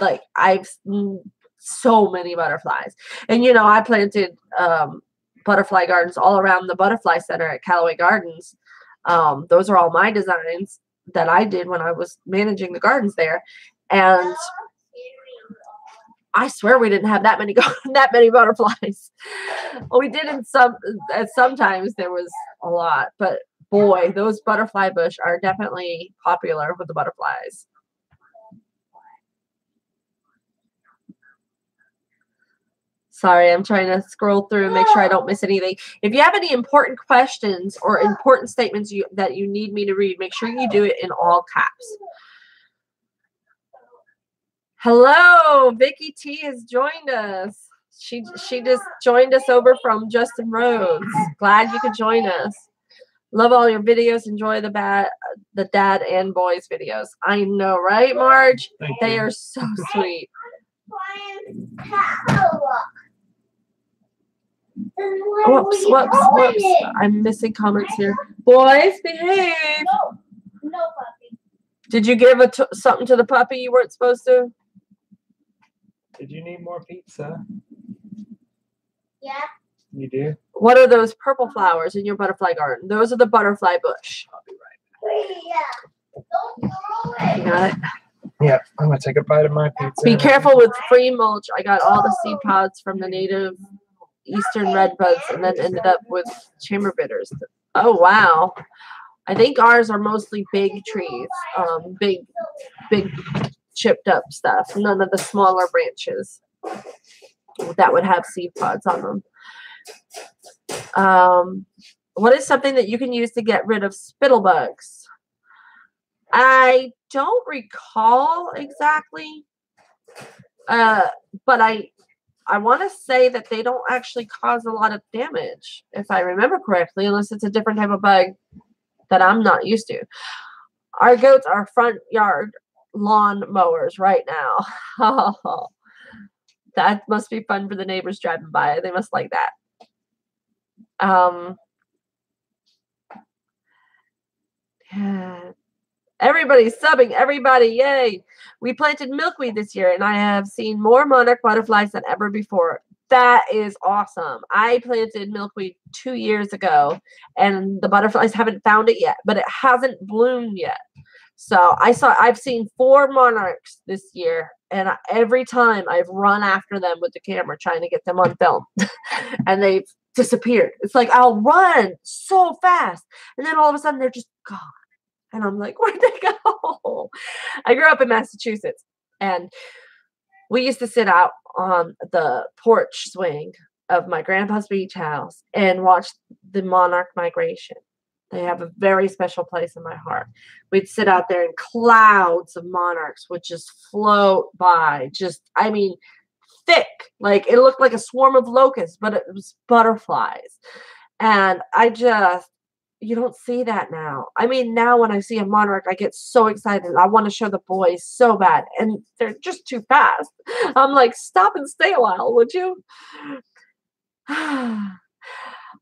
S1: like I've so many butterflies. And you know, I planted butterfly gardens all around the butterfly center at Callaway Gardens. Those are all my designs that I did when I was managing the gardens there. And I swear we didn't have that many butterflies. Well, we did sometimes there was a lot, but boy, those butterfly bush are definitely popular with the butterflies. Sorry, I'm trying to scroll through and make sure I don't miss anything. If you have any important questions or important statements that you need me to read, make sure you do it in all caps. Hello, Vicky T has joined us. She just joined us over from Justin Rhodes. Glad you could join us. Love all your videos. Enjoy the dad and boys videos. I know, right, Marge? They are so sweet. Whoops. I'm missing comments here. Boys, behave. No puppy. Did you give something to the puppy you weren't supposed to?
S2: Did you need more pizza?
S3: Yeah.
S2: You do?
S1: What are those purple flowers in your butterfly garden? Those are the butterfly bush.
S2: I'll be right back.
S3: Yeah. Don't throw it.
S1: You got it?
S2: Yeah, I'm going to take a bite of my pizza.
S1: Be careful with free mulch. I got all the seed pods from the native eastern redbuds and then ended up with chamber bitters. Oh, wow. I think ours are mostly big trees, big chipped up stuff. None of the smaller branches that would have seed pods on them. What is something that you can use to get rid of spittlebugs? I don't recall exactly, but I want to say that they don't actually cause a lot of damage, if I remember correctly, unless it's a different type of bug that I'm not used to. Our goats are front yard lawn mowers right now. Oh, that must be fun for the neighbors driving by. They must like that. Yeah. Everybody's subbing. Everybody, yay. We planted milkweed this year, and I have seen more monarch butterflies than ever before. That is awesome. I planted milkweed 2 years ago, and the butterflies haven't found it yet, but it hasn't bloomed yet. So I've seen 4 monarchs this year, and every time I've run after them with the camera trying to get them on film, and they've disappeared. It's like I'll run so fast, and then all of a sudden they're just gone. And I'm like, where'd they go? I grew up in Massachusetts, and we used to sit out on the porch swing of my grandpa's beach house and watch the monarch migration. They have a very special place in my heart. We'd sit out there and clouds of monarchs would just float by. Thick. Like it looked like a swarm of locusts, but it was butterflies. And you don't see that now. I mean, now when I see a monarch, I get so excited. I want to show the boys so bad, and they're just too fast. I'm like, stop and stay a while, would you?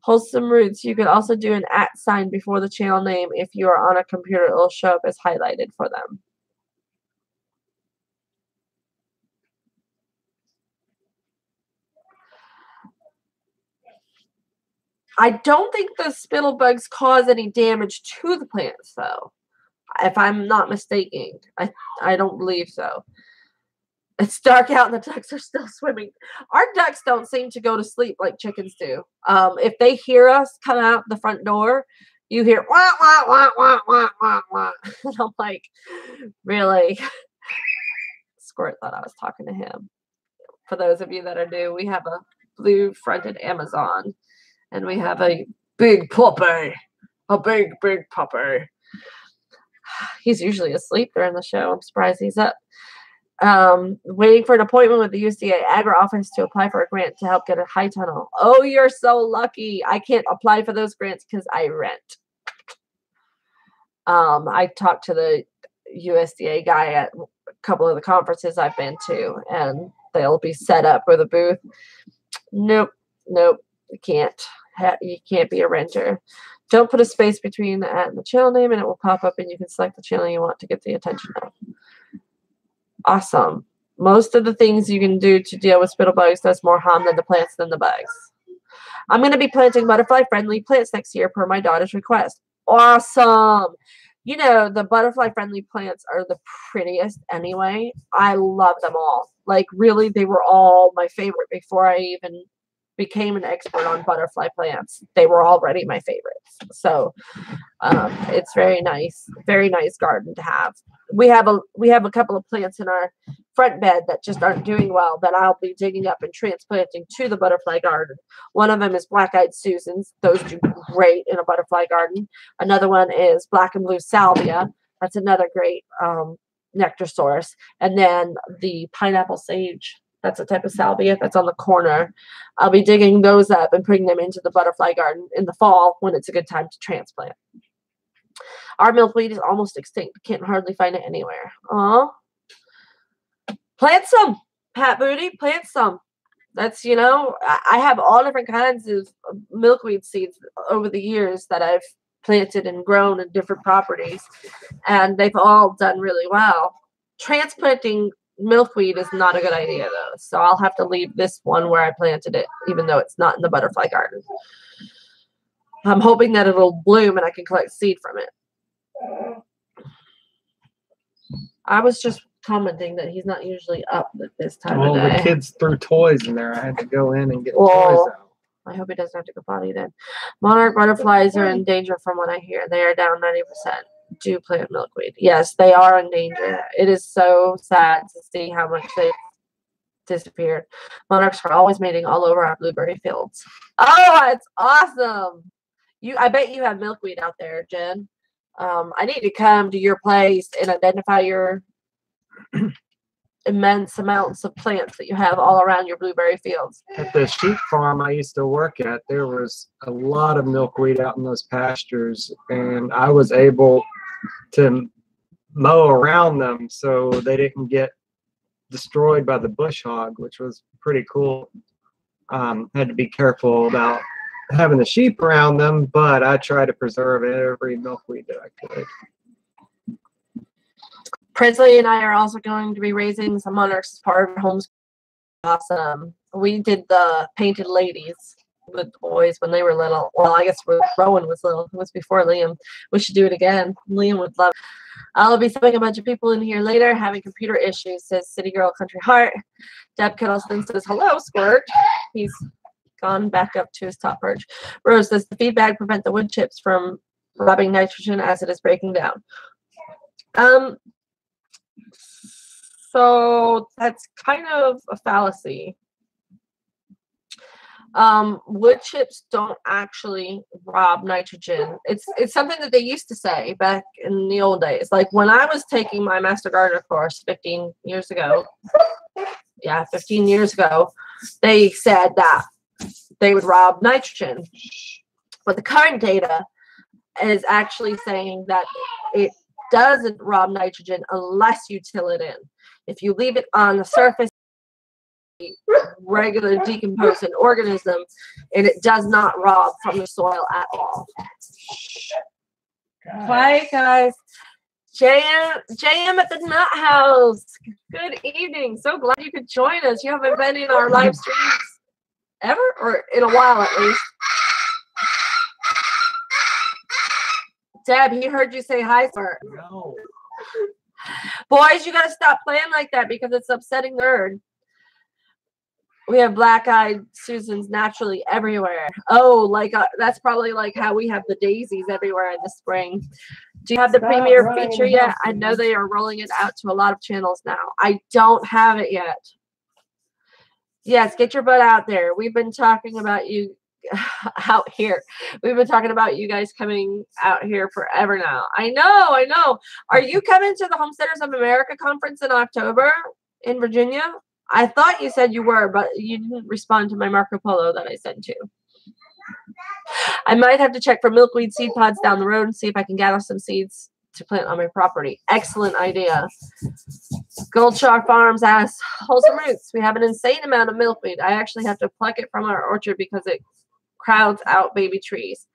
S1: Wholesome Roots. You could also do an @ sign before the channel name. If you are on a computer, it will show up as highlighted for them. I don't think the spittle bugs cause any damage to the plants, though. If I'm not mistaken, I don't believe so. It's dark out and the ducks are still swimming. Our ducks don't seem to go to sleep like chickens do. If they hear us come out the front door, you hear wah, wah, wah, wah, wah, wah, wah. And I'm like, really? Squirt thought I was talking to him. For those of you that are new, we have a blue-fronted Amazon. And we have a big puppy. A big, big puppy. He's usually asleep during the show. I'm surprised he's up. Waiting for an appointment with the USDA Agri office to apply for a grant to help get a high tunnel. Oh, you're so lucky. I can't apply for those grants because I rent. I talked to the USDA guy at a couple of the conferences I've been to, and they'll be set up with a booth. Nope, you can't. You can't be a renter. Don't put a space between the @ and the channel name, and it will pop up, and you can select the channel you want to get the attention of. Awesome. Most of the things you can do to deal with spittle bugs does more harm than the plants than the bugs. I'm going to be planting butterfly-friendly plants next year per my daughter's request. Awesome. You know, the butterfly-friendly plants are the prettiest anyway. I love them all. Like, really, they were all my favorite before I even became an expert on butterfly plants. They were already my favorites. So it's very nice garden to have. We have a couple of plants in our front bed that just aren't doing well that I'll be digging up and transplanting to the butterfly garden. One of them is black-eyed Susans. Those do great in a butterfly garden. Another one is black and blue salvia. That's another great nectar source. And then the pineapple sage. That's a type of salvia that's on the corner. I'll be digging those up and putting them into the butterfly garden in the fall when it's a good time to transplant. Our milkweed is almost extinct. Can't hardly find it anywhere. Aw. Plant some, Pat Booty. Plant some. That's, you know, I have all different kinds of milkweed seeds over the years that I've planted and grown in different properties. And they've all done really well. Transplanting milkweed is not a good idea, though. So I'll have to leave this one where I planted it, even though it's not in the butterfly garden. I'm hoping that it'll bloom and I can collect seed from it. I was just commenting that he's not usually up at this time of day.
S2: The kids threw toys in there. I had to go in and get the toys out.
S1: I hope he doesn't have to go potty then. Monarch butterflies are in danger from what I hear. They are down 90%. Do plant milkweed. Yes, they are in danger. It is so sad to see how much they've disappeared. Monarchs are always mating all over our blueberry fields. Oh, it's awesome. I bet you have milkweed out there, Jen. I need to come to your place and identify your immense amounts of plants that you have all around your blueberry fields.
S2: At the sheep farm I used to work at, there was a lot of milkweed out in those pastures, and I was able to mow around them so they didn't get destroyed by the bush hog, which was pretty cool. Had to be careful about having the sheep around them, but I try to preserve every milkweed that I could.
S1: Presley and I are also going to be raising some monarchs as part of homestead. Awesome. We did the painted ladies with the boys when they were little. Well, I guess Rowan was little. It was before Liam. We should do it again. Liam would love it. I'll be throwing a bunch of people in here later having computer issues, says City Girl Country Heart. Deb Kettleston says, hello, Squirt. He's gone back up to his top perch. Rose says, the feedback prevent the wood chips from robbing nitrogen as it is breaking down. So that's kind of a fallacy. Wood chips don't actually rob nitrogen. It's something that they used to say back in the old days. Like when I was taking my Master Gardener course 15 years ago. Yeah, 15 years ago, they said that they would rob nitrogen. But the current data is actually saying that it doesn't rob nitrogen unless you till it in. If you leave it on the surface, regular decomposing organism, and it does not rob from the soil at all. Bye, guys. JM at the Nut House. Good evening. So glad you could join us. You haven't been in our live streams ever, or in a while at least. Deb, he heard you say hi, sir.
S2: No.
S1: Boys, you got to stop playing like that because it's upsetting the herd. We have black-eyed Susans naturally everywhere. Oh, like that's probably like how we have the daisies everywhere in the spring. Do you have the premiere feature yet? I know they are rolling it out to a lot of channels now. I don't have it yet. Yes, get your butt out there. We've been talking about you out here. We've been talking about you guys coming out here forever now. I know. Are you coming to the Homesteaders of America conference in October in Virginia? I thought you said you were, but you didn't respond to my Marco Polo that I sent you. I might have to check for milkweed seed pods down the road and see if I can gather some seeds to plant on my property. Excellent idea. Goldshar Farms asks, Wholesome Roots, we have an insane amount of milkweed. I actually have to pluck it from our orchard because it crowds out baby trees.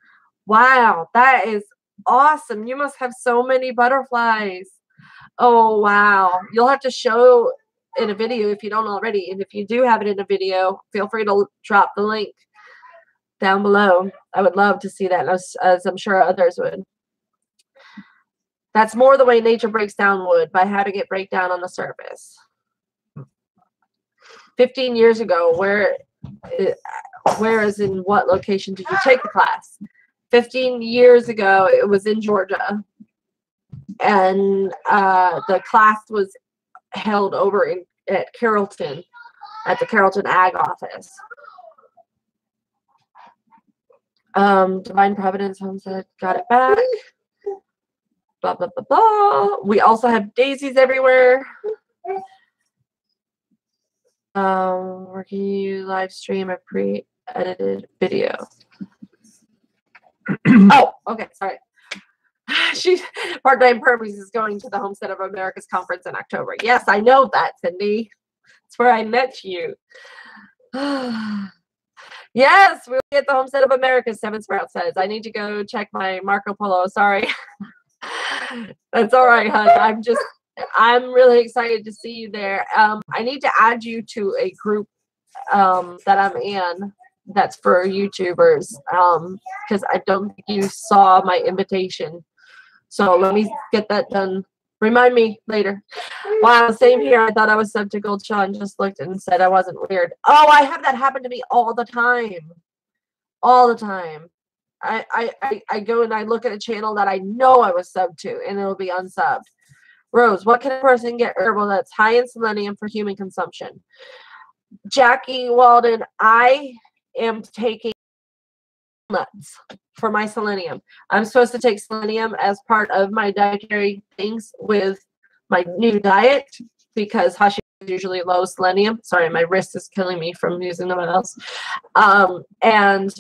S1: Wow, that is awesome. You must have so many butterflies. Oh, wow. You'll have to show in a video if you don't already. And if you do have it in a video, feel free to drop the link down below. I would love to see that, as I'm sure others would. That's more the way nature breaks down wood, by having it break down on the surface. 15 years ago, where is in what location did you take the class? 15 years ago, it was in Georgia. And the class was held over at Carrollton, at the Carrollton Ag office. Divine Providence Homestead, got it back. Blah, blah, blah, blah. We also have daisies everywhere. Where can you live stream a pre-edited video? Oh, okay, sorry. She's part-time purpose is going to the Homestead of America's conference in October. Yes, I know that, Cindy. It's where I met you. Yes, we'll be at the Homestead of America, Seven Sprout says. I need to go check my Marco Polo. Sorry. That's all right, hon. I'm really excited to see you there. I need to add you to a group that I'm in that's for YouTubers, because I don't think you saw my invitation. So let me get that done. Remind me later. Wow, same here. I thought I was subbed to Gold Shaw and just looked and said I wasn't weird. Oh, I have that happen to me all the time. All the time. I go and I look at a channel that I know I was subbed to, and it'll be unsubbed. Rose, what can a person get herbal that's high in selenium for human consumption? Jackie Walden, I am taking nuts for my selenium. I'm supposed to take selenium as part of my dietary things with my new diet because Hashi is usually low selenium. Sorry, my wrist is killing me from using the mouse. And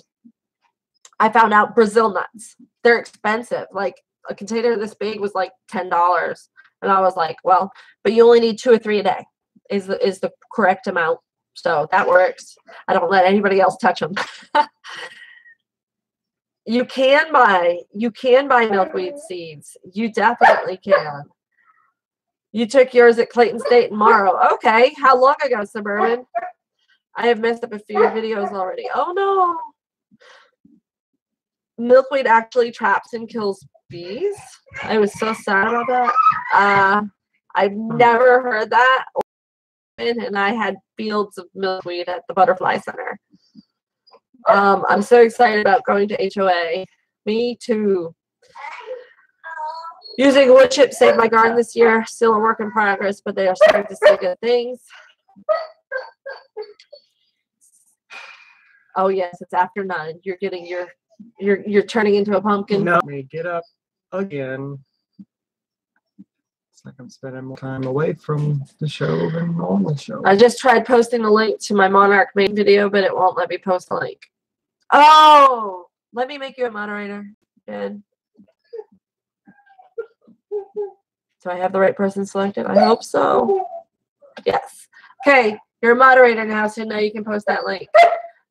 S1: I found out Brazil nuts. They're expensive. Like a container this big was like $10. And I was like, well, but you only need 2 or 3 a day is the correct amount. So that works. I don't let anybody else touch them. You can buy milkweed seeds. You definitely can. You took yours at Clayton State in Morrow. Okay. How long ago, Suburban? I have messed up a few videos already. Oh no. Milkweed actually traps and kills bees. I was so sad about that. I've never heard that. And I had fields of milkweed at the Butterfly Center. I'm so excited about going to HOA. Me too. Using wood chips saved my garden this year. Still a work in progress, but they are starting to say good things. Oh yes, it's after 9. You're getting you're turning into a pumpkin.
S2: No, me get up again. It's like I'm spending more time away from the show than on the show.
S1: I just tried posting the link to my Monarch main video, but it won't let me post the link. Oh, let me make you a moderator, Ben. Do I have the right person selected? I hope so. Yes. Okay, you're a moderator now, so now you can post that link.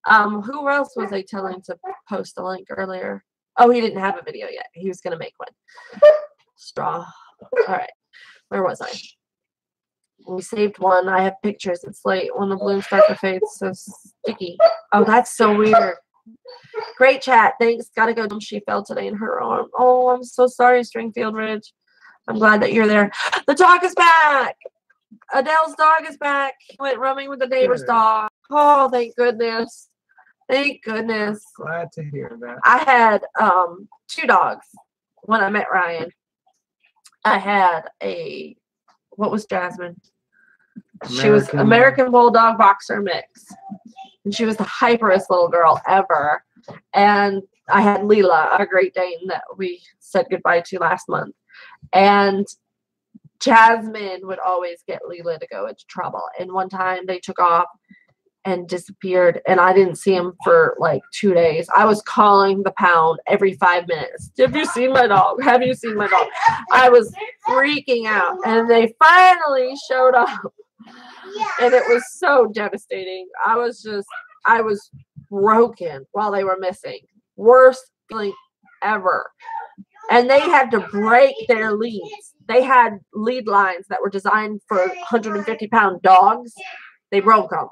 S1: Who else was I telling to post a link earlier? Oh, he didn't have a video yet. He was gonna make one. Straw. All right. Where was I? We saved one. I have pictures. It's late when the blooms start to fade. It's so sticky. Oh, that's so weird. Great chat. Thanks. Gotta go. She fell today in her arm. Oh, I'm so sorry, Stringfield Ridge. I'm glad that you're there. The dog is back. Adele's dog is back. He went roaming with the neighbor's dog. Oh, thank goodness. Thank goodness.
S2: Glad to hear that.
S1: I had 2 dogs when I met Ryan. I had what was Jasmine? She was American Bulldog Boxer mix. And she was the hyperest little girl ever. And I had Leela, a Great Dane that we said goodbye to last month. And Jasmine would always get Leela to go into trouble. And one time they took off and disappeared, and I didn't see him for like 2 days. I was calling the pound every 5 minutes. Have you seen my dog? Have you seen my dog? I was freaking out, and they finally showed up, and it was so devastating. I was broken while they were missing. Worst feeling ever. And they had to break their leads. They had lead lines that were designed for 150-pound dogs. They broke them.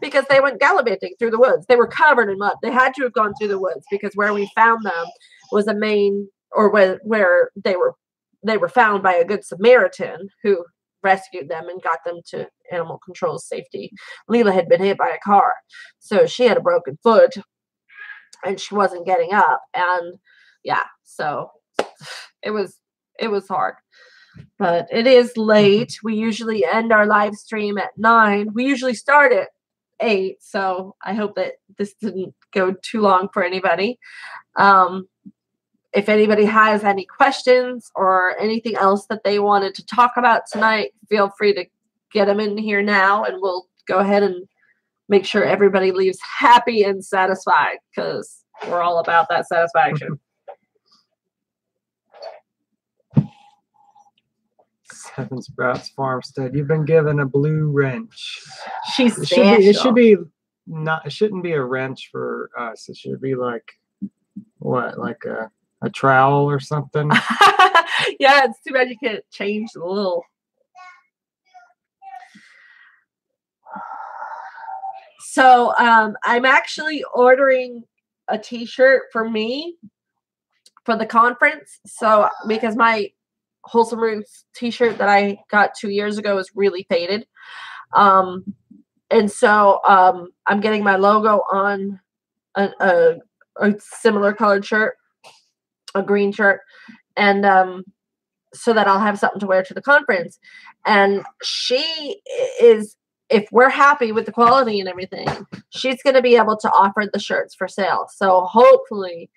S1: Because they went gallivanting through the woods. They were covered in mud. They had to have gone through the woods because where we found them was a main, or where they were found by a good Samaritan who rescued them and got them to animal control safety. Leela had been hit by a car, so she had a broken foot and she wasn't getting up. And yeah, so it was hard. But it is late. We usually end our live stream at 9. We usually start at 8. So I hope that this didn't go too long for anybody. If anybody has any questions or anything else that they wanted to talk about tonight, feel free to get them in here now, and we'll go ahead and make sure everybody leaves happy and satisfied, because we're all about that satisfaction.
S2: Seven Sprouts Farmstead. You've been given a blue wrench.
S1: She's
S2: it shouldn't be a wrench for us. It should be like what, like a trowel or something.
S1: Yeah, it's too bad you can't change the little. So I'm actually ordering a t-shirt for me for the conference. So because my Wholesome Roots t-shirt that I got 2 years ago is really faded. And so I'm getting my logo on a similar colored shirt, a green shirt, and so that I'll have something to wear to the conference. And she is, if we're happy with the quality and everything, she's going to be able to offer the shirts for sale. So hopefully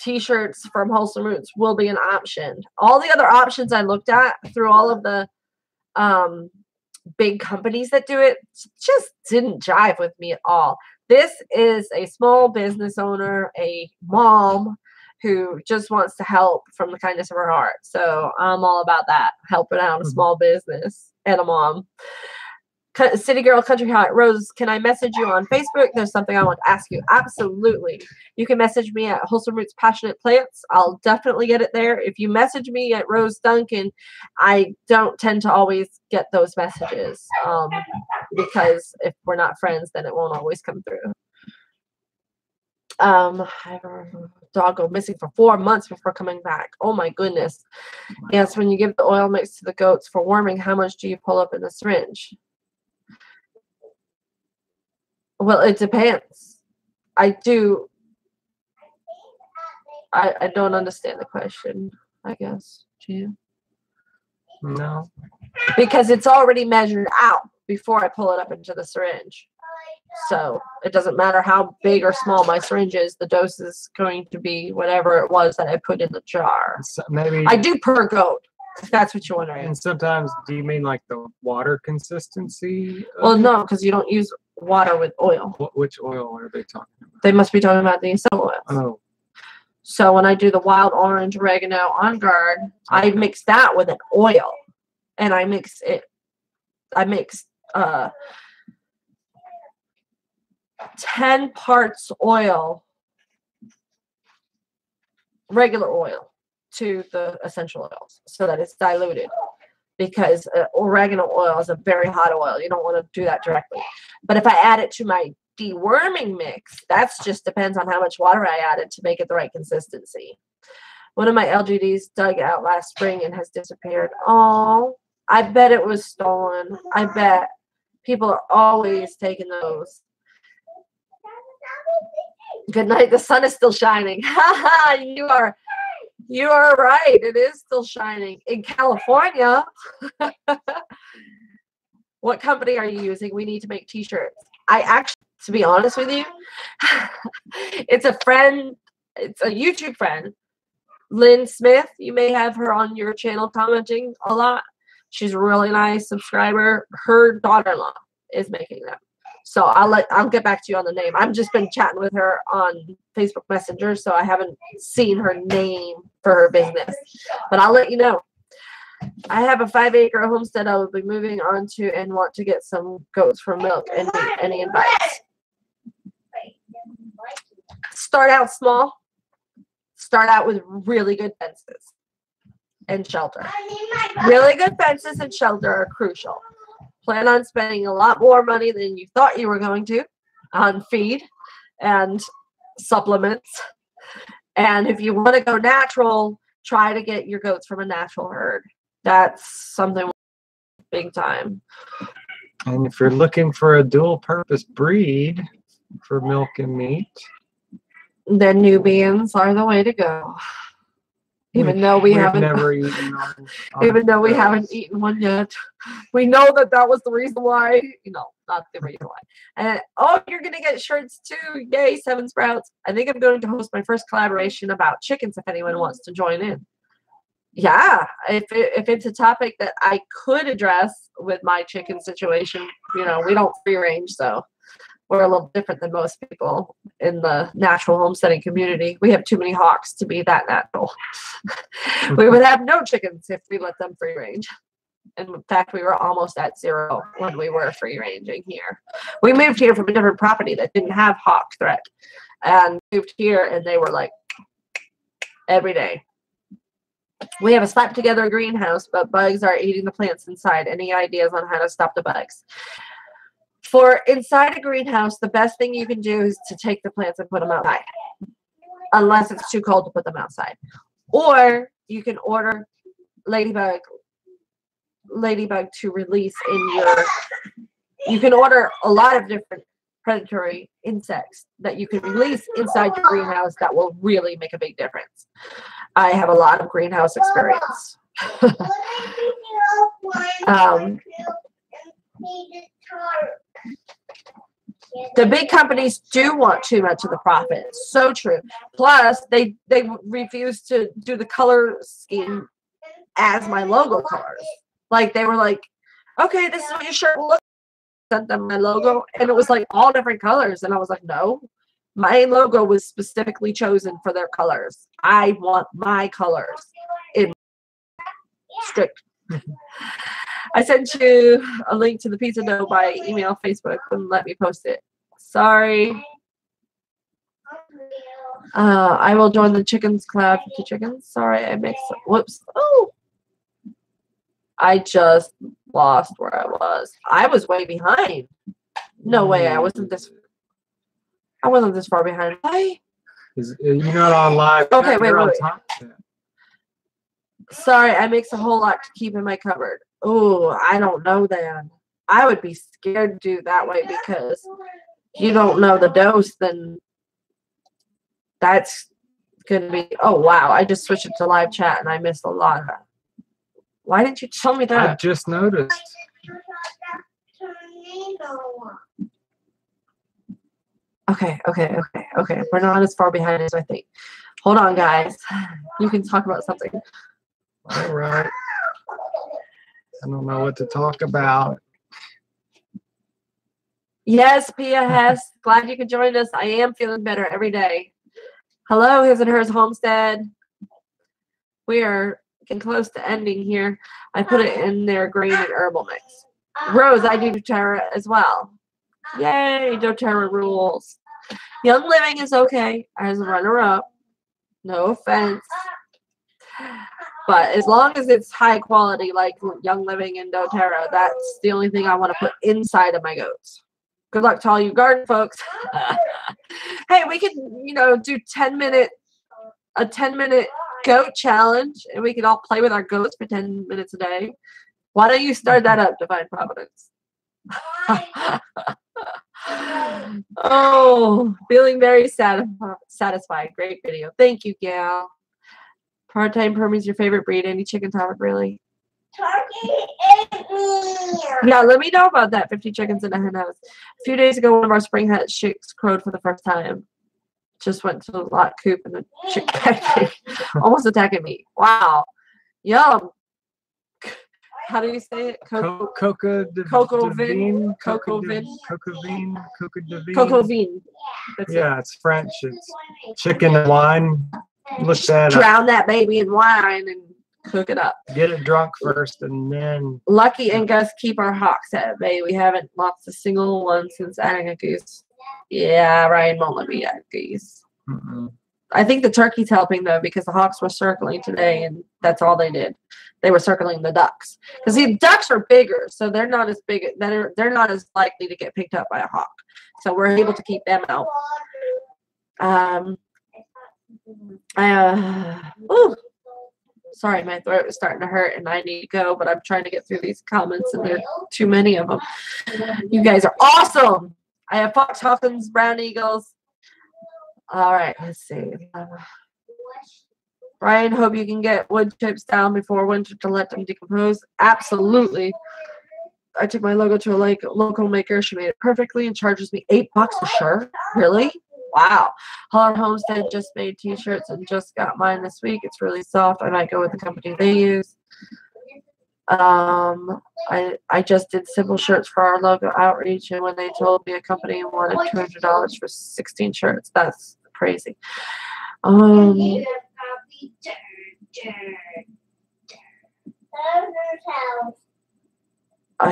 S1: t-shirts from Wholesome Roots will be an option. All the other options I looked at through all of the big companies that do it just didn't jive with me at all. This is a small business owner, a mom who just wants to help from the kindness of her heart. So I'm all about that, helping out a small business and a mom. City Girl Country Hot Rose, can I message you on Facebook? There's something I want to ask you. Absolutely. You can message me at Wholesome Roots Passionate Plants. I'll definitely get it there. If you message me at Rose Duncan, I don't tend to always get those messages because if we're not friends, then it won't always come through. I have a dog go missing for 4 months before coming back. Oh my goodness. Yes, when you give the oil mix to the goats for warming, how much do you pull up in the syringe? Well, it depends. I don't understand the question, I guess. Do you?
S2: No.
S1: Because it's already measured out before I pull it up into the syringe. So it doesn't matter how big or small my syringe is, the dose is going to be whatever it was that I put in the jar.
S2: So maybe
S1: I do per goat, if that's what you're wondering.
S2: And sometimes, do you mean like the water consistency?
S1: Well, no, because you don't use water with oil.
S2: Which oil are they talking about?
S1: They must be talking about the essential oils.
S2: Oh.
S1: So when I do the wild orange oregano on guard, I mix that with an oil, and I mix 10 parts oil, regular oil, to the essential oils so that it's diluted, because oregano oil is a very hot oil. You don't want to do that directly. But if I add it to my deworming mix, that's just depends on how much water I added to make it the right consistency. One of my LGDs dug out last spring and has disappeared. Oh, I bet it was stolen. I bet people are always taking those. Good night. The sun is still shining. You are right. It is still shining in California. What company are you using? We need to make t-shirts. I actually, to be honest with you, it's a friend. It's a YouTube friend, Lynn Smith. You may have her on your channel commenting a lot. She's a really nice subscriber. Her daughter-in-law is making them. So I'll get back to you on the name. I've just been chatting with her on Facebook Messenger, so I haven't seen her name for her business. But I'll let you know. I have a 5-acre homestead I will be moving on to and want to get some goats for milk. Any advice? Start out small. Start out with really good fences and shelter. Really good fences and shelter are crucial. Plan on spending a lot more money than you thought you were going to on feed and supplements. And if you want to go natural, try to get your goats from a natural herd. That's something big time.
S2: And if you're looking for a dual purpose breed for milk and meat,
S1: then Nubians are the way to go. Even though we haven't
S2: eaten
S1: even though we haven't eaten one yet. We know that was the reason why, not the reason why. And you're gonna get shirts too. Yay, 7 Sprouts. I think I'm going to host my first collaboration about chickens if anyone wants to join in. Yeah, if it's a topic that I could address with my chicken situation, we don't free range, so we're a little different than most people in the natural homesteading community. We have too many hawks to be that natural. We would have no chickens if we let them free range. And in fact, we were almost at 0 when we were free ranging here. We moved here from a different property that didn't have hawk threat, and moved here, and they were like every day. We have a slapped together greenhouse, but bugs are eating the plants inside. Any ideas on how to stop the bugs? For inside a greenhouse, the best thing you can do is to take the plants and put them outside, unless it's too cold to put them outside. Or you can order ladybug to release in your, you can order a lot of different predatory insects that you can release inside your greenhouse that will really make a big difference. I have a lot of greenhouse experience. The big companies do want too much of the profit. So true. Plus, they refuse to do the color scheme as my logo colors. Like, they were like, okay, this is what your shirt will look like. Sent them my logo, and it was like all different colors. And I was like, no, my logo was specifically chosen for their colors. I want my colors in strict. I sent you a link to the pizza dough by email, Facebook, and let me post it. Sorry. I will join the chickens cloud. 50 chickens. Sorry, I mixed up. Whoops. Oh. I just lost where I was. I was way behind. No way. I wasn't this far behind.
S2: You're not on live.
S1: Okay, wait. Sorry, I mix a whole lot to keep in my cupboard. Oh, I don't know then. I would be scared to do that way because you don't know the dose, then that's going to be, oh, wow. I just switched it to live chat and I missed a lot of that. Why didn't you tell me that?
S2: I just noticed.
S1: Okay. We're not as far behind as I think. Hold on, guys. You can talk about something.
S2: All right. I don't know what to talk about.
S1: Yes, Pia Hess. Glad you could join us. I am feeling better every day. Hello, his and hers homestead. We are getting close to ending here. I put it in their grain and herbal mix. Rose, I do doTERRA as well. Yay, doTERRA rules. Young Living is okay as a runner-up. No offense. But as long as it's high quality like Young Living and doTERRA, that's the only thing I want to put inside of my goats. Good luck to all you garden folks. Hey, we could, do a 10-minute goat challenge, and we could all play with our goats for 10 minutes a day. Why don't you start that up, Divine Providence? Oh, feeling very satisfied. Great video. Thank you, Gal. Part-time Permi's your favorite breed. Any chicken topic, really?
S3: Turkey ate me.
S1: Yeah, let me know about that. 50 chickens in a hen house. A few days ago, one of our spring hen chicks crowed for the first time. Just went to the lot coop and the chick almost attacking me. Wow. Yum. How do you say it?
S2: Coco
S1: Vin.
S2: Yeah, it's French. It's chicken and wine. Look that up.
S1: Drown that baby in wine and cook it up.
S2: Get it drunk first, and then.
S1: Lucky and Gus keep our hawks at bay. We haven't lost a single one since adding a goose. Yeah, Ryan won't let me add geese. I think the turkey's helping though, because the hawks were circling today, and that's all they did. They were circling the ducks, because the ducks are bigger, so they're not as big. They're not as likely to get picked up by a hawk. So we're able to keep them out. Sorry, my throat is starting to hurt, and I need to go. But I'm trying to get through these comments, and there are too many of them. You guys are awesome. I have fox hawkins, brown eagles. All right, let's see. Ryan, hope you can get wood chips down before winter to let them decompose. Absolutely. I took my logo to a local maker. She made it perfectly and charges me $8 a shirt. Really? Wow. Holler Homestead just made t-shirts and just got mine this week. It's really soft. I might go with the company they use. I just did simple shirts for our logo outreach, and when they told me a company wanted $200 for 16 shirts, that's crazy. I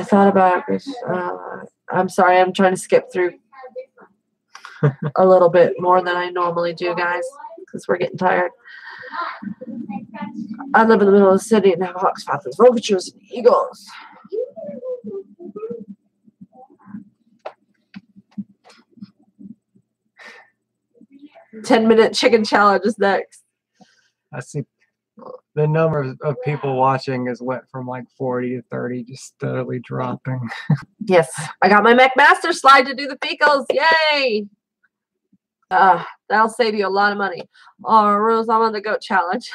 S1: thought about this. I'm sorry, I'm trying to skip through a little bit more than I normally do, guys, because we're getting tired. I live in the middle of the city and have hawks, falcons, vultures, and eagles. "10-minute chicken challenge" is next.
S2: I see the number of people watching has went from like 40 to 30, just steadily dropping.
S1: Yes, I got my McMaster slide to do the fecals. Yay! That'll save you a lot of money. Oh, Rose, I'm on the goat challenge.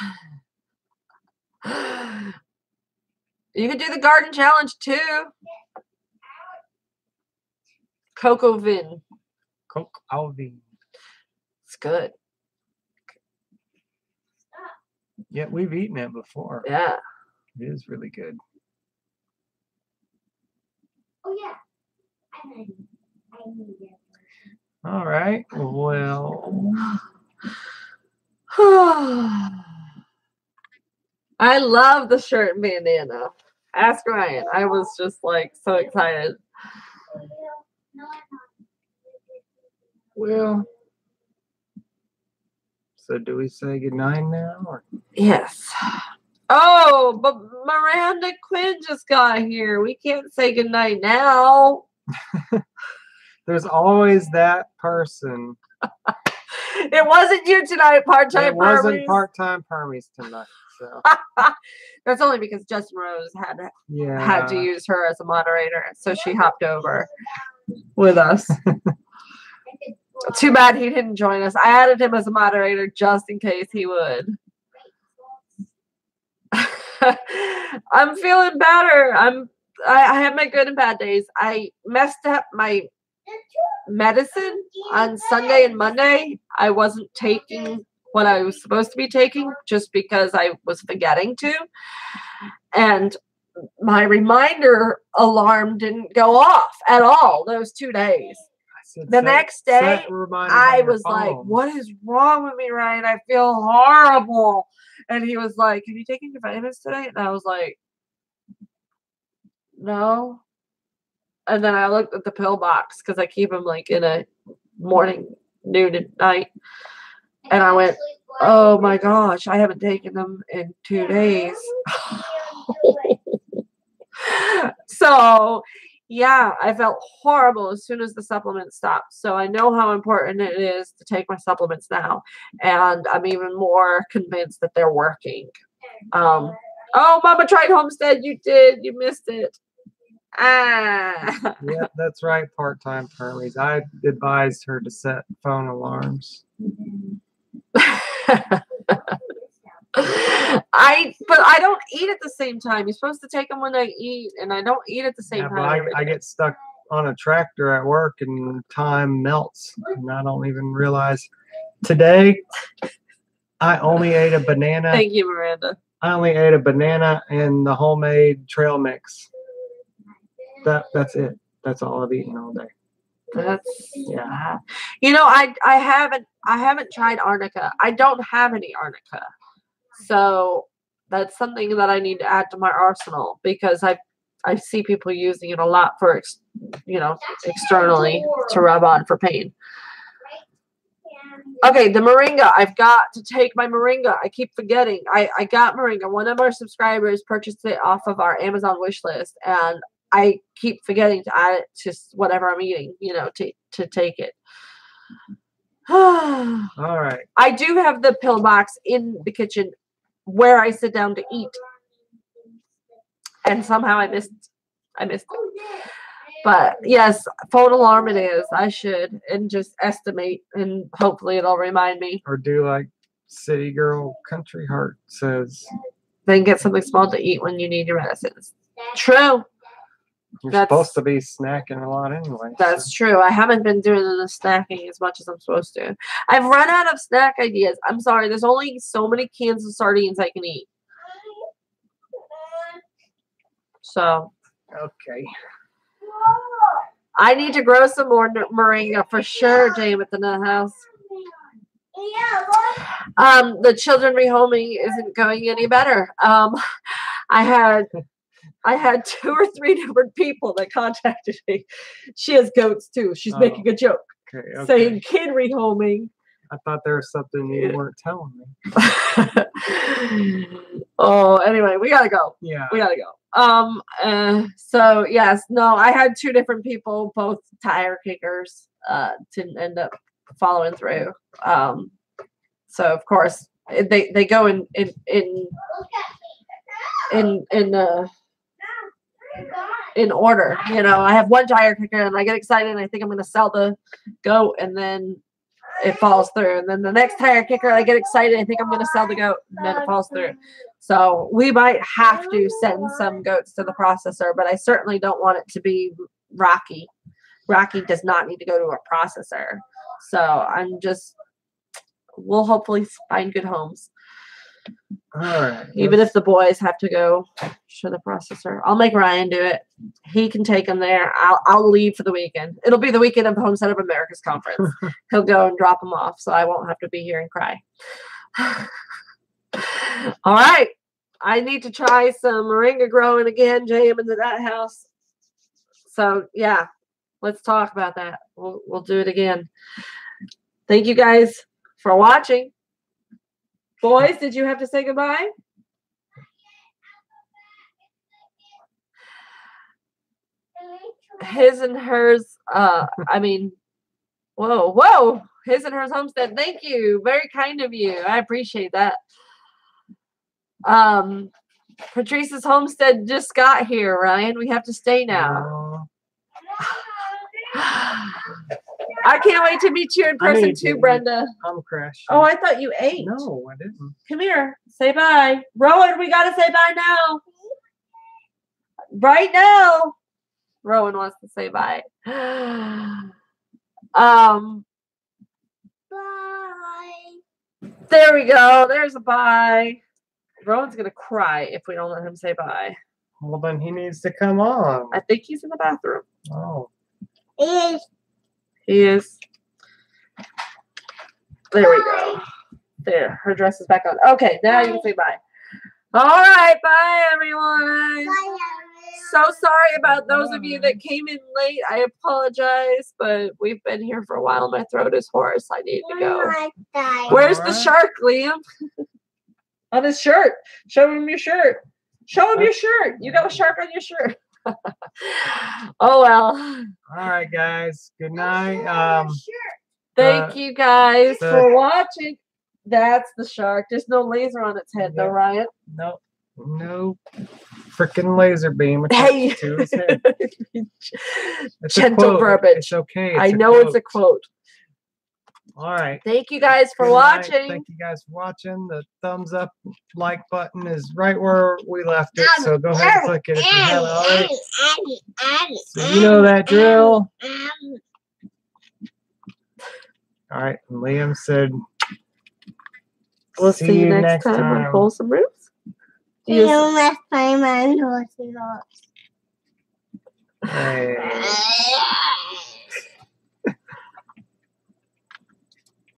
S1: You could do the garden challenge too. Coco Vin. It's good.
S2: Yeah, we've eaten it before.
S1: Yeah.
S2: It is really good.
S3: Oh yeah. I need it.
S2: All right. Well.
S1: I love the shirt and bandana. Ask Ryan. I was just like so excited.
S2: Well. So do we say goodnight now? Or?
S1: Yes. Oh, but Miranda Quinn just got here. We can't say goodnight now.
S2: There's always that person.
S1: It wasn't you tonight, part-time
S2: It wasn't
S1: Permies.
S2: part-time Permies tonight. So.
S1: That's only because Justin Rose had to use her as a moderator, so she hopped over with us. Too bad he didn't join us. I added him as a moderator just in case he would. I'm feeling better. I have my good and bad days. I messed up my medicine on Sunday and Monday. I wasn't taking what I was supposed to be taking just because I was forgetting to. And my reminder alarm didn't go off at all those 2 days. The next day, I was like, what is wrong with me, Ryan? I feel horrible. And he was like, have you taken your vitamins today? And I was like, no. And then I looked at the pill box because I keep them like in a morning, noon, and night. And I went, oh my gosh, I haven't taken them in 2 days. So, yeah, I felt horrible as soon as the supplements stopped. So I know how important it is to take my supplements now. And I'm even more convinced that they're working. Oh, Mama tried Homestead. You did. You missed it. Ah.
S2: Yeah, that's right. Part-time permies. I advised her to set phone alarms.
S1: But I don't eat at the same time. You're supposed to take them when I eat, and I don't eat at the same time.
S2: I get stuck on a tractor at work, and time melts, and I don't even realize. Today, I only ate a banana.
S1: Thank you, Miranda.
S2: I only ate a banana and the homemade trail mix. That's it. That's all I've eaten all day.
S1: Yeah. You know, I haven't tried arnica. I don't have any arnica. So that's something that I need to add to my arsenal because I see people using it a lot for externally to rub on for pain. Okay, the moringa. I've got to take my moringa. I keep forgetting. I got moringa. One of our subscribers purchased it off of our Amazon wish list, and I keep forgetting to add it to whatever I'm eating, to take it.
S2: All right.
S1: I do have the pill box in the kitchen where I sit down to eat. And somehow I missed it. But yes, phone alarm it is. I should and just estimate and hopefully it'll remind me.
S2: Or do like City Girl Country Heart says.
S1: Then get something small to eat when you need your medicines. True.
S2: You're supposed to be snacking a lot anyway.
S1: That's true. I haven't been doing the snacking as much as I'm supposed to. I've run out of snack ideas. I'm sorry. There's only so many cans of sardines I can eat. So.
S2: Okay.
S1: I need to grow some more moringa for sure, James, at the nut house. The children rehoming isn't going any better. I had 2 or 3 different people that contacted me. She has goats too. She's making a joke, saying kid rehoming.
S2: I thought there was something you weren't telling me.
S1: Oh, anyway, we gotta go.
S2: Yeah,
S1: we gotta go. So yes, no, I had 2 different people, both tire kickers, to end up following through. So of course they go in order. I have one tire kicker and I get excited and I think I'm going to sell the goat and then it falls through. And then the next tire kicker, I get excited. I think I'm going to sell the goat and then it falls through. So we might have to send some goats to the processor, but I certainly don't want it to be Rocky. Rocky does not need to go to a processor. So we'll hopefully find good homes.
S2: All right.
S1: Even if the boys have to go to the processor, I'll make Ryan do it. He can take them there. I'll leave for the weekend. It'll be the weekend of the Homestead of America's conference. He'll go and drop them off, so I won't have to be here and cry. All right. I need to try some moringa growing again, jam into that house. So yeah, let's talk about that. We'll do it again. Thank you guys for watching. Boys, did you have to say goodbye? His and hers, whoa. His and hers homestead. Thank you. Very kind of you. I appreciate that. Patrice's homestead just got here, Ryan. We have to stay now. I can't wait to meet you in person too, Brenda.
S2: I'm crashing.
S1: Oh, I thought you ate.
S2: No, I didn't.
S1: Come here. Say bye. Rowan, we got to say bye now. Right now. Rowan wants to say bye.
S3: Bye.
S1: There we go. There's a bye. Rowan's going to cry if we don't let him say bye.
S2: Well, then he needs to come on.
S1: I think he's in the bathroom.
S2: Oh.
S1: He is. There we go. There, her dress is back on. Okay, now you can say bye. All right, bye everyone.
S3: Bye,
S1: So sorry about those of you that came in late. I apologize, but we've been here for a while. My throat is hoarse. I need to go. Where's the shark, Liam? On his shirt. Show him your shirt. Show him your shirt. You got a shark on your shirt. Oh well.
S2: All right, guys. Good night.
S1: Thank you guys for watching. That's the shark. There's no laser on its head, though, Ryan.
S2: No freaking laser beam.
S1: Hey,
S2: to his head. It's
S1: gentle verbiage.
S2: It's okay.
S1: I know it's a quote.
S2: All right.
S1: Thank you guys for
S2: Good night.
S1: watching.
S2: Thank you guys for watching. The thumbs up, like button is right where we left it. So go ahead and click it if you haven't already. So you know that drill. All right. And Liam said,
S1: We'll see you next time on Wholesome Roots.
S3: See you next time on Wholesome Roots.
S2: Hey.